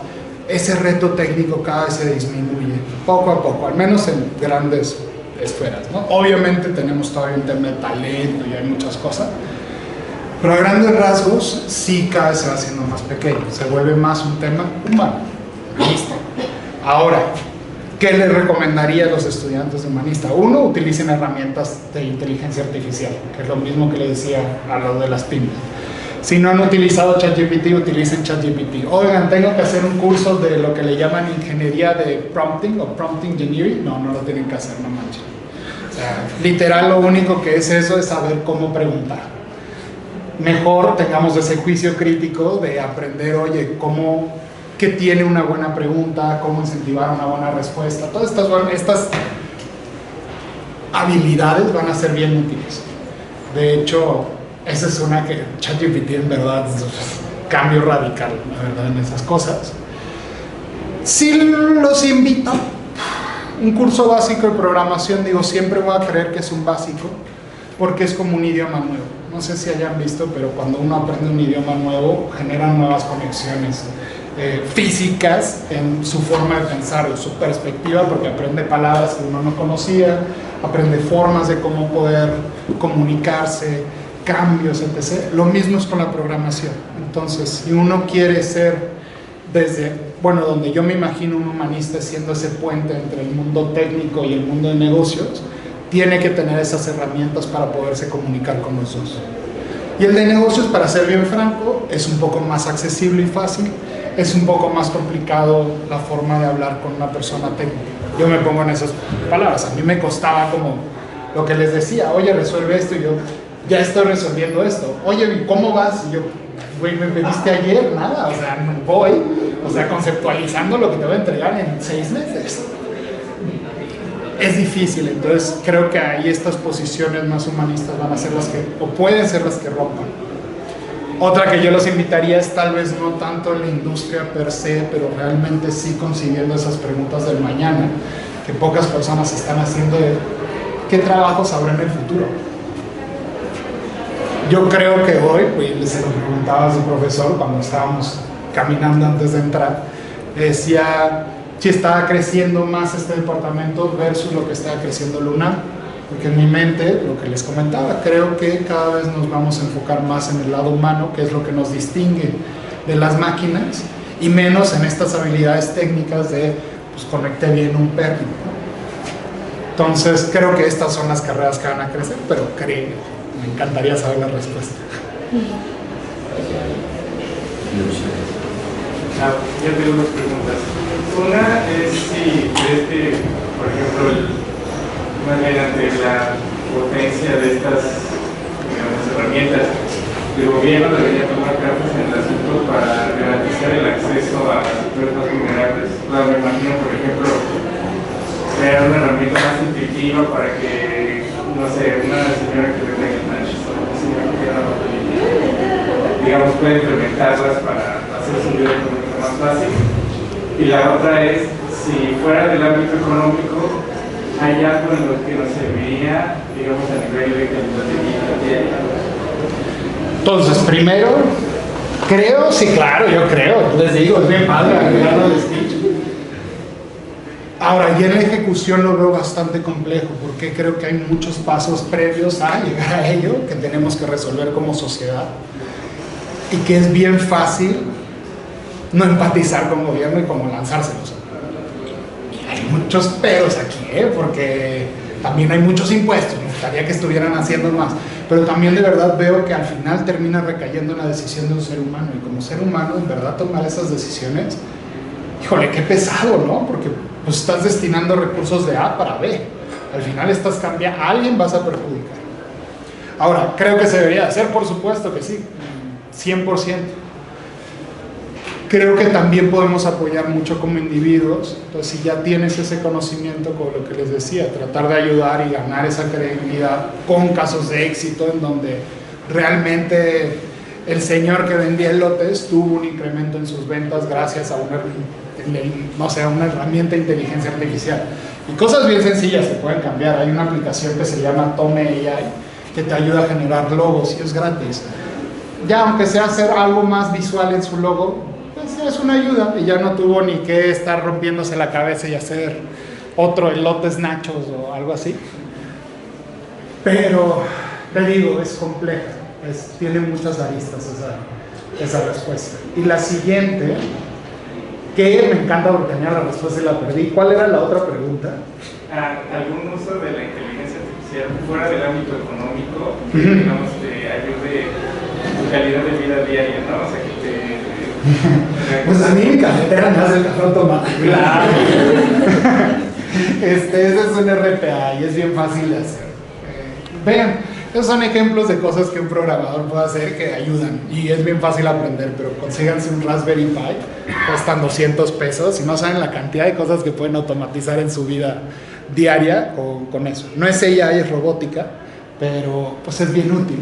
ese reto técnico cada vez se disminuye, poco a poco, al menos en grandes esferas, ¿no? Obviamente tenemos todavía un tema de talento y hay muchas cosas, pero a grandes rasgos sí cada vez se va haciendo más pequeño, se vuelve más un tema humano, humanista. Ahora, ¿qué les recomendaría a los estudiantes de humanista? Uno, utilicen herramientas de inteligencia artificial, que es lo mismo que les decía a lo de las pymes. Si no han utilizado ChatGPT, utilicen ChatGPT. Oigan, tengo que hacer un curso de lo que le llaman ingeniería de prompting o prompt engineering. No lo tienen que hacer, no manchen. O sea, literal lo único que es eso es saber cómo preguntar. Mejor tengamos ese juicio crítico de aprender, oye, qué tiene una buena pregunta, cómo incentivar una buena respuesta. Todas estas habilidades van a ser bien útiles. De hecho, esa es una que ChatGPT en verdad es un cambio radical, la verdad, en esas cosas. Sí los invito. Un curso básico de programación, digo, siempre voy a creer que es un básico, porque es como un idioma nuevo. No sé si hayan visto, pero cuando uno aprende un idioma nuevo, generan nuevas conexiones físicas en su forma de pensar, en su perspectiva, porque aprende palabras que uno no conocía, aprende formas de cómo poder comunicarse, cambios, etc. Lo mismo es con la programación. Entonces, si uno quiere ser donde yo me imagino un humanista siendo ese puente entre el mundo técnico y el mundo de negocios, tiene que tener esas herramientas para poderse comunicar con los dos. Y el de negocios, para ser bien franco, es un poco más accesible y fácil. es un poco más complicado la forma de hablar con una persona técnica. Yo me pongo en esas palabras, a mí me costaba como lo que les decía, oye, resuelve esto, y yo, ya estoy resolviendo esto, oye, ¿cómo vas? Y yo, güey, me pediste ayer, nada, o sea, no voy, o sea, conceptualizando lo que te voy a entregar en 6 meses. Es difícil, entonces creo que ahí estas posiciones más humanistas van a ser las que, o pueden ser las que rompan. Otra que yo los invitaría es tal vez no tanto en la industria per se, pero realmente sí concibiendo esas preguntas del mañana, que pocas personas están haciendo de qué trabajos habrá en el futuro. Yo creo que hoy, pues se lo preguntaba a su profesor cuando estábamos caminando antes de entrar, decía si estaba creciendo más este departamento versus lo que estaba creciendo Luna, porque en mi mente, lo que les comentaba, creo que cada vez nos vamos a enfocar más en el lado humano, que es lo que nos distingue de las máquinas, y menos en estas habilidades técnicas de, pues, conecté bien un perro. Entonces, creo que estas son las carreras que van a crecer, pero creo, me encantaría saber la respuesta. Yo tengo dos preguntas. Una es si crees que, por ejemplo, mediante la potencia de estas, digamos, herramientas, el gobierno debería tomar cartas en el asunto para garantizar el acceso a sectores más vulnerables. Me imagino, por ejemplo, crear una herramienta más intuitiva para que, no sé, una señora que vende ganaches o una señora que tiene una papelería, digamos, puede implementarlas para hacer su vida económica más fácil. Y la otra es, si fuera del ámbito económico, hay algo en lo que nos serviría, digamos, a nivel de calidad de vida diaria. Entonces, primero, creo, sí, claro, yo creo, les digo, es bien padre agregarlo al speech. Ahora, ya en la ejecución lo veo bastante complejo, porque creo que hay muchos pasos previos a llegar a ello que tenemos que resolver como sociedad, y que es bien fácil no empatizar con el gobierno y como lanzárselos. Hay muchos peros aquí, porque también hay muchos impuestos, me gustaría que estuvieran haciendo más, pero también de verdad veo que al final termina recayendo en la decisión de un ser humano, y como ser humano en verdad tomar esas decisiones, híjole, qué pesado, ¿no? Porque pues estás destinando recursos de A para B, al final estás cambiando, a alguien vas a perjudicar. Ahora, creo que se debería hacer, por supuesto que sí, 100%. Creo que también podemos apoyar mucho como individuos. Entonces, si ya tienes ese conocimiento, como lo que les decía, tratar de ayudar y ganar esa credibilidad con casos de éxito en donde realmente el señor que vendía elotes tuvo un incremento en sus ventas gracias a una herramienta de inteligencia artificial. Y cosas bien sencillas se pueden cambiar. Hay una aplicación que se llama Tome AI que te ayuda a generar logos y es gratis. Ya aunque sea hacer algo más visual en su logo, pues es una ayuda, y ya no tuvo ni que estar rompiéndose la cabeza y hacer otro elotes nachos o algo así. Pero te digo, es compleja, tiene muchas aristas esa respuesta. Y la siguiente, que me encanta porque tenía la respuesta y la perdí. ¿Cuál era la otra pregunta? ¿Algún uso de la inteligencia artificial fuera del ámbito económico que, digamos, te ayude tu calidad de vida diaria, ¿no? O sea, que te... Pues a mí mi cafetera me hace el café automático. Claro. Ese es un RPA y es bien fácil de hacer. Vean, esos son ejemplos de cosas que un programador puede hacer que ayudan y es bien fácil aprender, pero consíganse un Raspberry Pi, cuestan $200 y no saben la cantidad de cosas que pueden automatizar en su vida diaria con eso. No es AI, es robótica, pero pues es bien útil.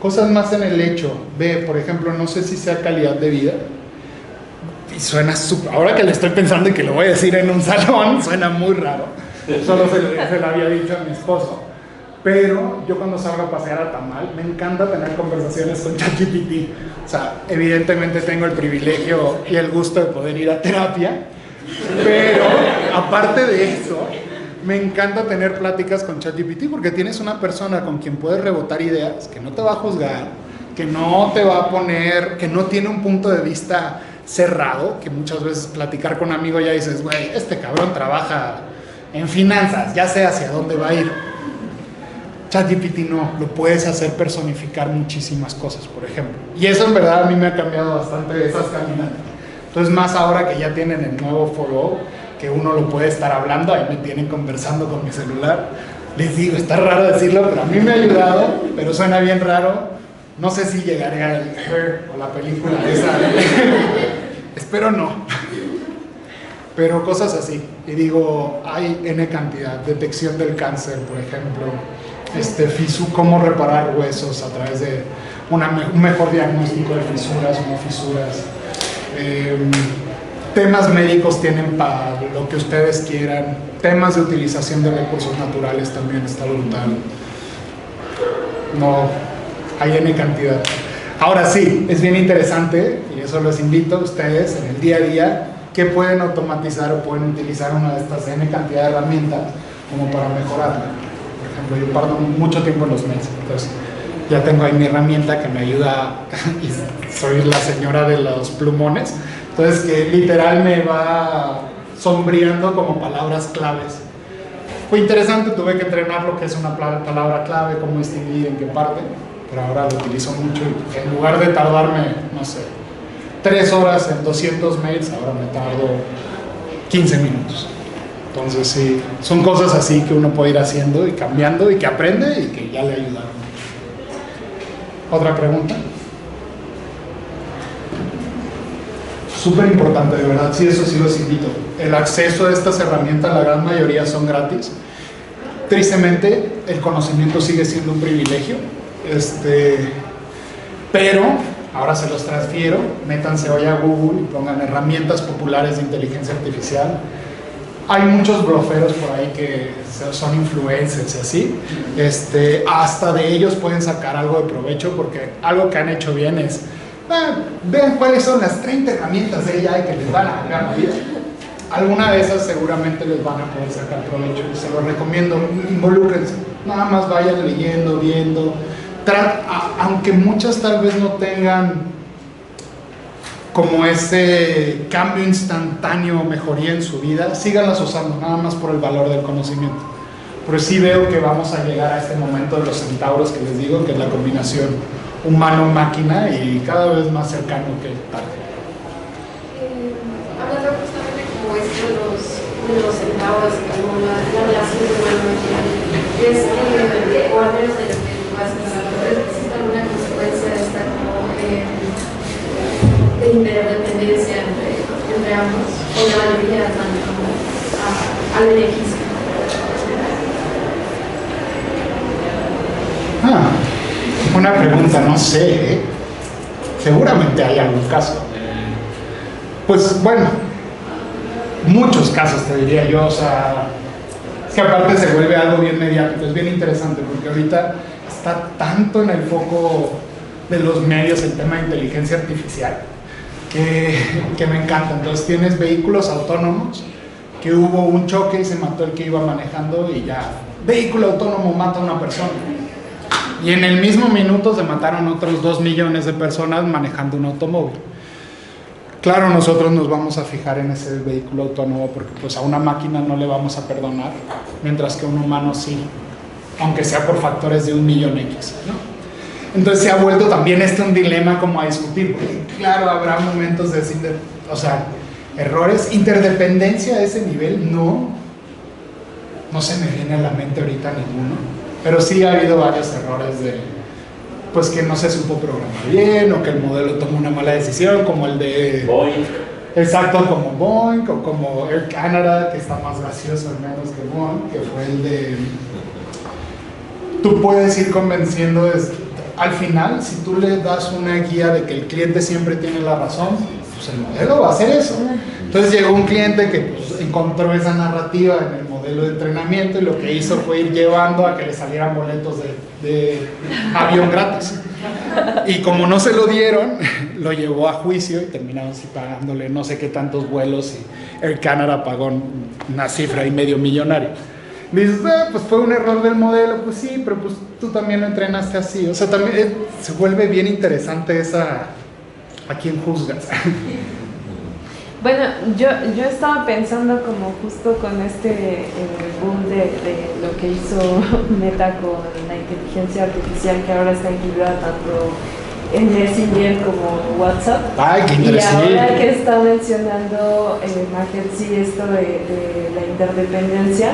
Cosas más en el hecho de, por ejemplo, no sé si sea calidad de vida, y suena súper, ahora que le estoy pensando y que lo voy a decir en un salón, suena muy raro, solo se lo había dicho a mi esposo, pero yo cuando salgo a pasear a Tamal, me encanta tener conversaciones con ChatGPT. O sea, evidentemente tengo el privilegio y el gusto de poder ir a terapia, pero aparte de eso, me encanta tener pláticas con ChatGPT porque tienes una persona con quien puedes rebotar ideas, que no te va a juzgar, que no te va a poner, que no tiene un punto de vista cerrado, que muchas veces platicar con un amigo ya dices, güey, este cabrón trabaja en finanzas, ya sé hacia dónde va a ir. ChatGPT no, lo puedes hacer personificar muchísimas cosas, por ejemplo. Y eso en verdad a mí me ha cambiado bastante esas caminatas. Entonces, más ahora que ya tienen el nuevo Follow, que uno lo puede estar hablando, ahí me tienen conversando con mi celular. Les digo, está raro decirlo, pero a mí me ha ayudado, pero suena bien raro. No sé si llegaré al Her o la película esa. Espero no. Pero cosas así. Y digo, hay N cantidad. Detección del cáncer, por ejemplo. Cómo reparar huesos a través de un mejor diagnóstico de fisuras o no fisuras. Temas médicos tienen para lo que ustedes quieran. Temas de utilización de recursos naturales también está brutal. No, hay N cantidad. Ahora sí, es bien interesante, y eso los invito a ustedes en el día a día, que pueden automatizar o pueden utilizar una de estas N cantidad de herramientas como para mejorarla. Por ejemplo, yo parto mucho tiempo en los mails, entonces ya tengo ahí mi herramienta que me ayuda, y soy la señora de los plumones, entonces que literal me va sombreando como palabras claves. Fue interesante, tuve que entrenar lo que es una palabra clave, cómo distinguir en qué parte, pero ahora lo utilizo mucho y en lugar de tardarme, no sé, 3 horas en 200 mails, ahora me tardo 15 minutos. Entonces sí, son cosas así que uno puede ir haciendo y cambiando y que aprende y que ya le ayudaron. ¿Otra pregunta? Súper importante, de verdad, sí, eso sí los invito. El acceso a estas herramientas, la gran mayoría son gratis. Tristemente, el conocimiento sigue siendo un privilegio, pero ahora se los transfiero. Métanse hoy a Google y pongan herramientas populares de inteligencia artificial. Hay muchos blogueros por ahí que son influencers y así. Hasta de ellos pueden sacar algo de provecho, porque algo que han hecho bien es vean cuáles son las 30 herramientas de AI que les van a cambiar la vida. Alguna de esas seguramente les van a poder sacar provecho. Se los recomiendo, involúquense. Nada más vayan leyendo, viendo. Aunque muchas tal vez no tengan como ese cambio instantáneo, mejoría en su vida, síganlas usando, nada más por el valor del conocimiento. Pero sí veo que vamos a llegar a este momento de los centauros que les digo, que es la combinación humano-máquina y cada vez más cercano que tarde. Hablando justamente como esto de los centauros y como la relación humano-máquina, ¿es que, o al menos de lo que tú haces, existe alguna consecuencia de esta como de interdependencia entre ambos, o la mayoría van como al beneficio? Una pregunta, no sé, ¿eh? Seguramente hay algún caso. Pues bueno, muchos casos te diría yo, o sea, es que aparte se vuelve algo bien mediático, es bien interesante porque ahorita está tanto en el foco de los medios el tema de inteligencia artificial que me encanta. Entonces tienes vehículos autónomos, que hubo un choque y se mató el que iba manejando y ya, vehículo autónomo mata a una persona. Y en el mismo minuto se mataron otros 2 millones de personas manejando un automóvil. Claro, nosotros nos vamos a fijar en ese vehículo autónomo porque pues a una máquina no le vamos a perdonar, mientras que a un humano sí, aunque sea por factores de 1 millón X, ¿no? Entonces se ha vuelto también un dilema como a discutir, porque claro, habrá momentos de errores, interdependencia a ese nivel, no se me viene a la mente ahorita ninguno. Pero sí ha habido varios errores de, pues que no se supo programar bien o que el modelo tomó una mala decisión, como el de Boeing. Exacto, como Boeing o como Air Canada, que está más gracioso al menos que Boeing, que fue el de, tú puedes ir convenciendo, al final, si tú le das una guía de que el cliente siempre tiene la razón, pues el modelo va a hacer eso. Entonces llegó un cliente que pues, encontró esa narrativa en el modelo de entrenamiento y lo que hizo fue ir llevando a que le salieran boletos de avión gratis. Y como no se lo dieron, lo llevó a juicio y terminaron pagándole no sé qué tantos vuelos y Air Canada pagó una cifra y medio millonaria. Dices, pues fue un error del modelo, pues sí, pero pues tú también lo entrenaste así. O sea, también se vuelve bien interesante esa, a quién juzgas. Bueno, yo estaba pensando como justo con este boom de lo que hizo Meta con la inteligencia artificial, que ahora está incluida tanto en Messenger como WhatsApp. Ay, qué Y interesante. ahora que está mencionando Mackenzie esto de la interdependencia,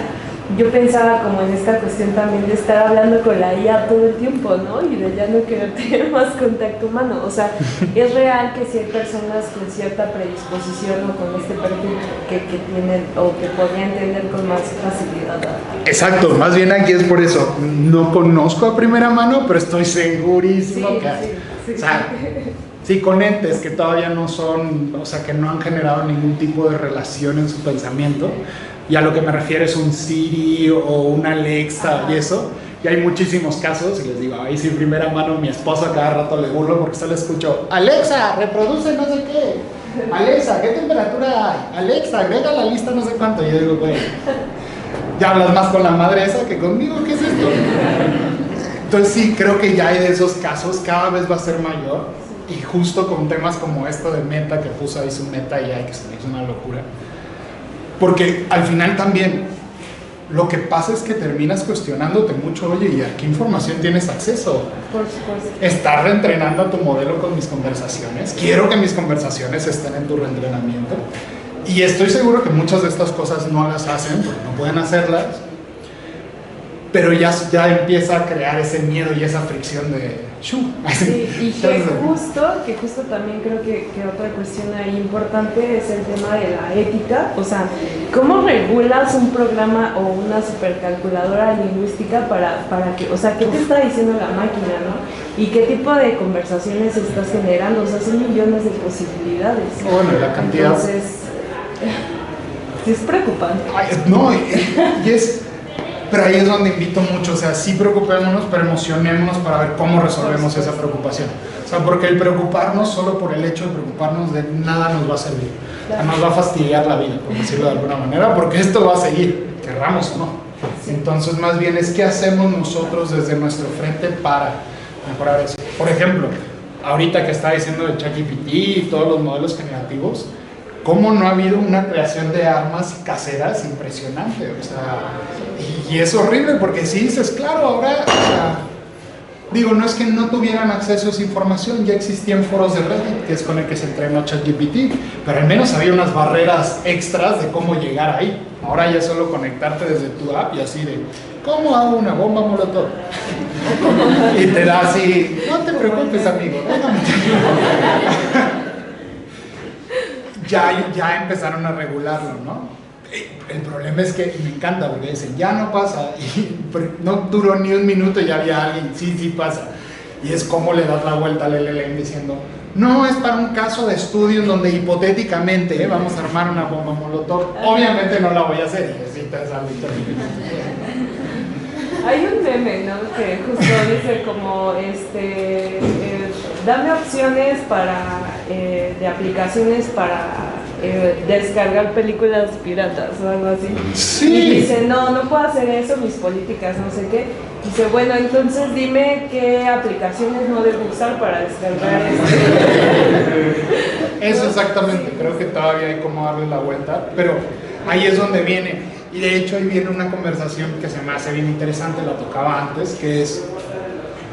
yo pensaba como en esta cuestión también de estar hablando con la IA todo el tiempo, ¿no? Y de ya no querer tener más contacto humano. O sea, es real que si hay personas con cierta predisposición o con este perfil que tienen o que podrían tener con más facilidad. Exacto, más bien aquí es por eso. No conozco a primera mano, pero estoy segurísimo Sí, que hay. sí. O sea, sí, con entes que todavía no son, o sea, que no han generado ningún tipo de relación en su pensamiento. Y a lo que me refiero es un Siri o un Alexa y eso. Y hay muchísimos casos, y les digo, ahí sí, primera mano, mi esposa cada rato le burlo porque solo escucho, Alexa, reproduce no sé qué. Alexa, ¿qué temperatura hay? Alexa, agrega la lista no sé cuánto. Y yo digo, güey, ya hablas más con la madre esa que conmigo, ¿qué es esto? Entonces sí, creo que ya hay de esos casos, cada vez va a ser mayor. Y justo con temas como esto de Meta, que puso ahí su Meta y hay que se me hizo una locura. Porque al final también lo que pasa es que terminas cuestionándote mucho, oye, ¿y a qué información tienes acceso? Por supuesto. ¿Estás reentrenando a tu modelo con mis conversaciones? Quiero que mis conversaciones estén en tu reentrenamiento. Y estoy seguro que muchas de estas cosas no las hacen porque no pueden hacerlas, pero ya empieza a crear ese miedo y esa fricción de sí, y que justo también creo que otra cuestión ahí importante es el tema de la ética. O sea, ¿cómo regulas un programa o una supercalculadora lingüística para que, o sea, qué te está diciendo la máquina, ¿no? Y qué tipo de conversaciones estás generando? O sea, son millones de posibilidades. Bueno, la cantidad. Entonces, es preocupante. Ay, no, y es... Pero ahí es donde invito mucho, o sea, sí preocupémonos, pero emocionémonos para ver cómo resolvemos esa preocupación. O sea, porque el preocuparnos solo por el hecho de preocuparnos de nada nos va a servir. O sea, nos va a fastidiar la vida, por decirlo de alguna manera, porque esto va a seguir, querramos o no. Entonces, más bien es qué hacemos nosotros desde nuestro frente para mejorar eso. Por ejemplo, ahorita que estaba diciendo de ChatGPT y todos los modelos generativos, ¿cómo no ha habido una creación de armas caseras impresionante? O sea, y es horrible porque si dices, claro, ahora, o sea, digo, no es que no tuvieran acceso a esa información, ya existían foros de Reddit, que es con el que se entrenó ChatGPT, pero al menos había unas barreras extras de cómo llegar ahí. Ahora ya es solo conectarte desde tu app y así de, ¿cómo hago una bomba molotov? Y te da así, no te preocupes, amigo, déjame. Ya empezaron a regularlo, ¿no? El problema es que me encanta porque dicen, ya no pasa, y no duró ni un minuto y ya había alguien, sí pasa. Y es como le das la vuelta al LLM diciendo, no, es para un caso de estudio en donde hipotéticamente vamos a armar una bomba molotov. Obviamente no la voy a hacer, y necesitas algo. Hay un meme, ¿no? Que justo dice como, dame opciones de aplicaciones para descargar películas piratas o algo así. Sí. Y dice, no puedo hacer eso, mis políticas, no sé qué. Dice, bueno, entonces dime qué aplicaciones no debo usar para descargar Eso exactamente, creo que todavía hay como darle la vuelta, pero ahí es donde viene. Y de hecho ahí viene una conversación que se me hace bien interesante, la tocaba antes, que es,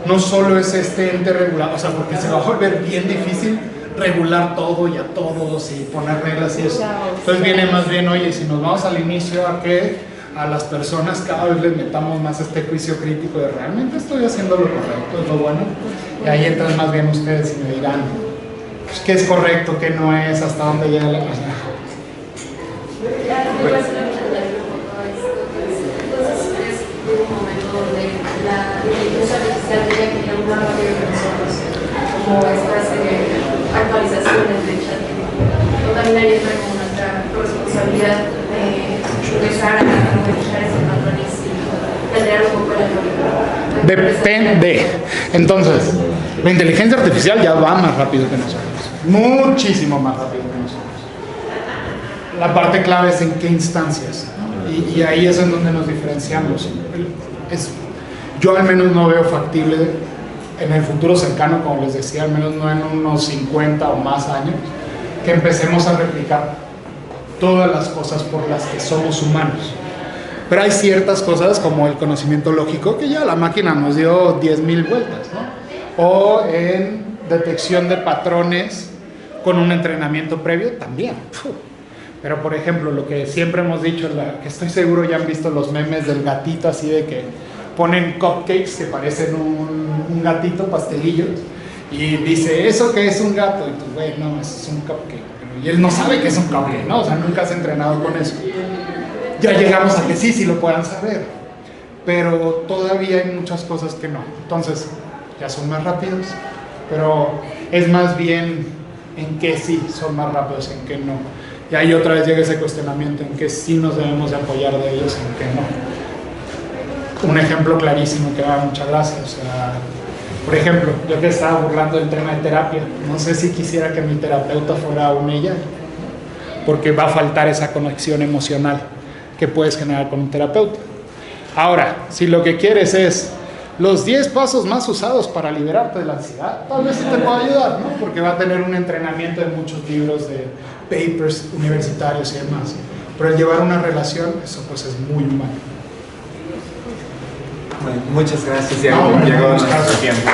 no solo es este ente regulado, o sea, porque se va a volver bien difícil regular todo y a todos y poner reglas y eso. Entonces viene más bien, oye, si nos vamos al inicio a que a las personas cada vez les metamos más este juicio crítico de realmente estoy haciendo lo correcto, es lo bueno. Y ahí entran más bien ustedes y me dirán, pues, qué es correcto, qué no es, hasta dónde llega la cosa. Un momento donde la inteligencia artificial tenía que tener una mayor de nosotros, como estas actualizaciones de ChatGPT. O también ahí entra como nuestra responsabilidad de empezar a manejar esos patrones y cambiar un poco la lógica. Depende. Entonces, la inteligencia artificial ya va más rápido que nosotros, muchísimo más rápido que nosotros. La parte clave es en qué instancias. Y ahí es en donde nos diferenciamos. Yo al menos no veo factible en el futuro cercano, como les decía, al menos no en unos 50 o más años, que empecemos a replicar todas las cosas por las que somos humanos. Pero hay ciertas cosas como el conocimiento lógico que ya la máquina nos dio 10,000 vueltas, ¿no? O en detección de patrones con un entrenamiento previo también. Pero por ejemplo, lo que siempre hemos dicho, que estoy seguro ya han visto los memes del gatito así de que ponen cupcakes que parecen un gatito, pastelillos, y dice, ¿eso qué es un gato? Y tú, güey, no, eso es un cupcake. Y él no sabe que es un cupcake, ¿no? O sea, nunca has entrenado con eso. Ya llegamos a que sí lo puedan saber. Pero todavía hay muchas cosas que no. Entonces, ya son más rápidos, pero es más bien en qué sí son más rápidos, en qué no. Y ahí otra vez llega ese cuestionamiento, en qué sí nos debemos de apoyar de ellos, en qué no. Un ejemplo clarísimo que da mucha gracia, o sea, por ejemplo, yo que estaba burlando del tema de terapia, no sé si quisiera que mi terapeuta fuera un ella, porque va a faltar esa conexión emocional que puedes generar con un terapeuta. Ahora, si lo que quieres es los 10 pasos más usados para liberarte de la ansiedad, tal vez sí te pueda ayudar, ¿no? Porque va a tener un entrenamiento de muchos libros, de papers universitarios y demás. Pero el llevar una relación, eso pues es muy humano. Bueno, muchas gracias, Diego. Llegó nuestro tiempo.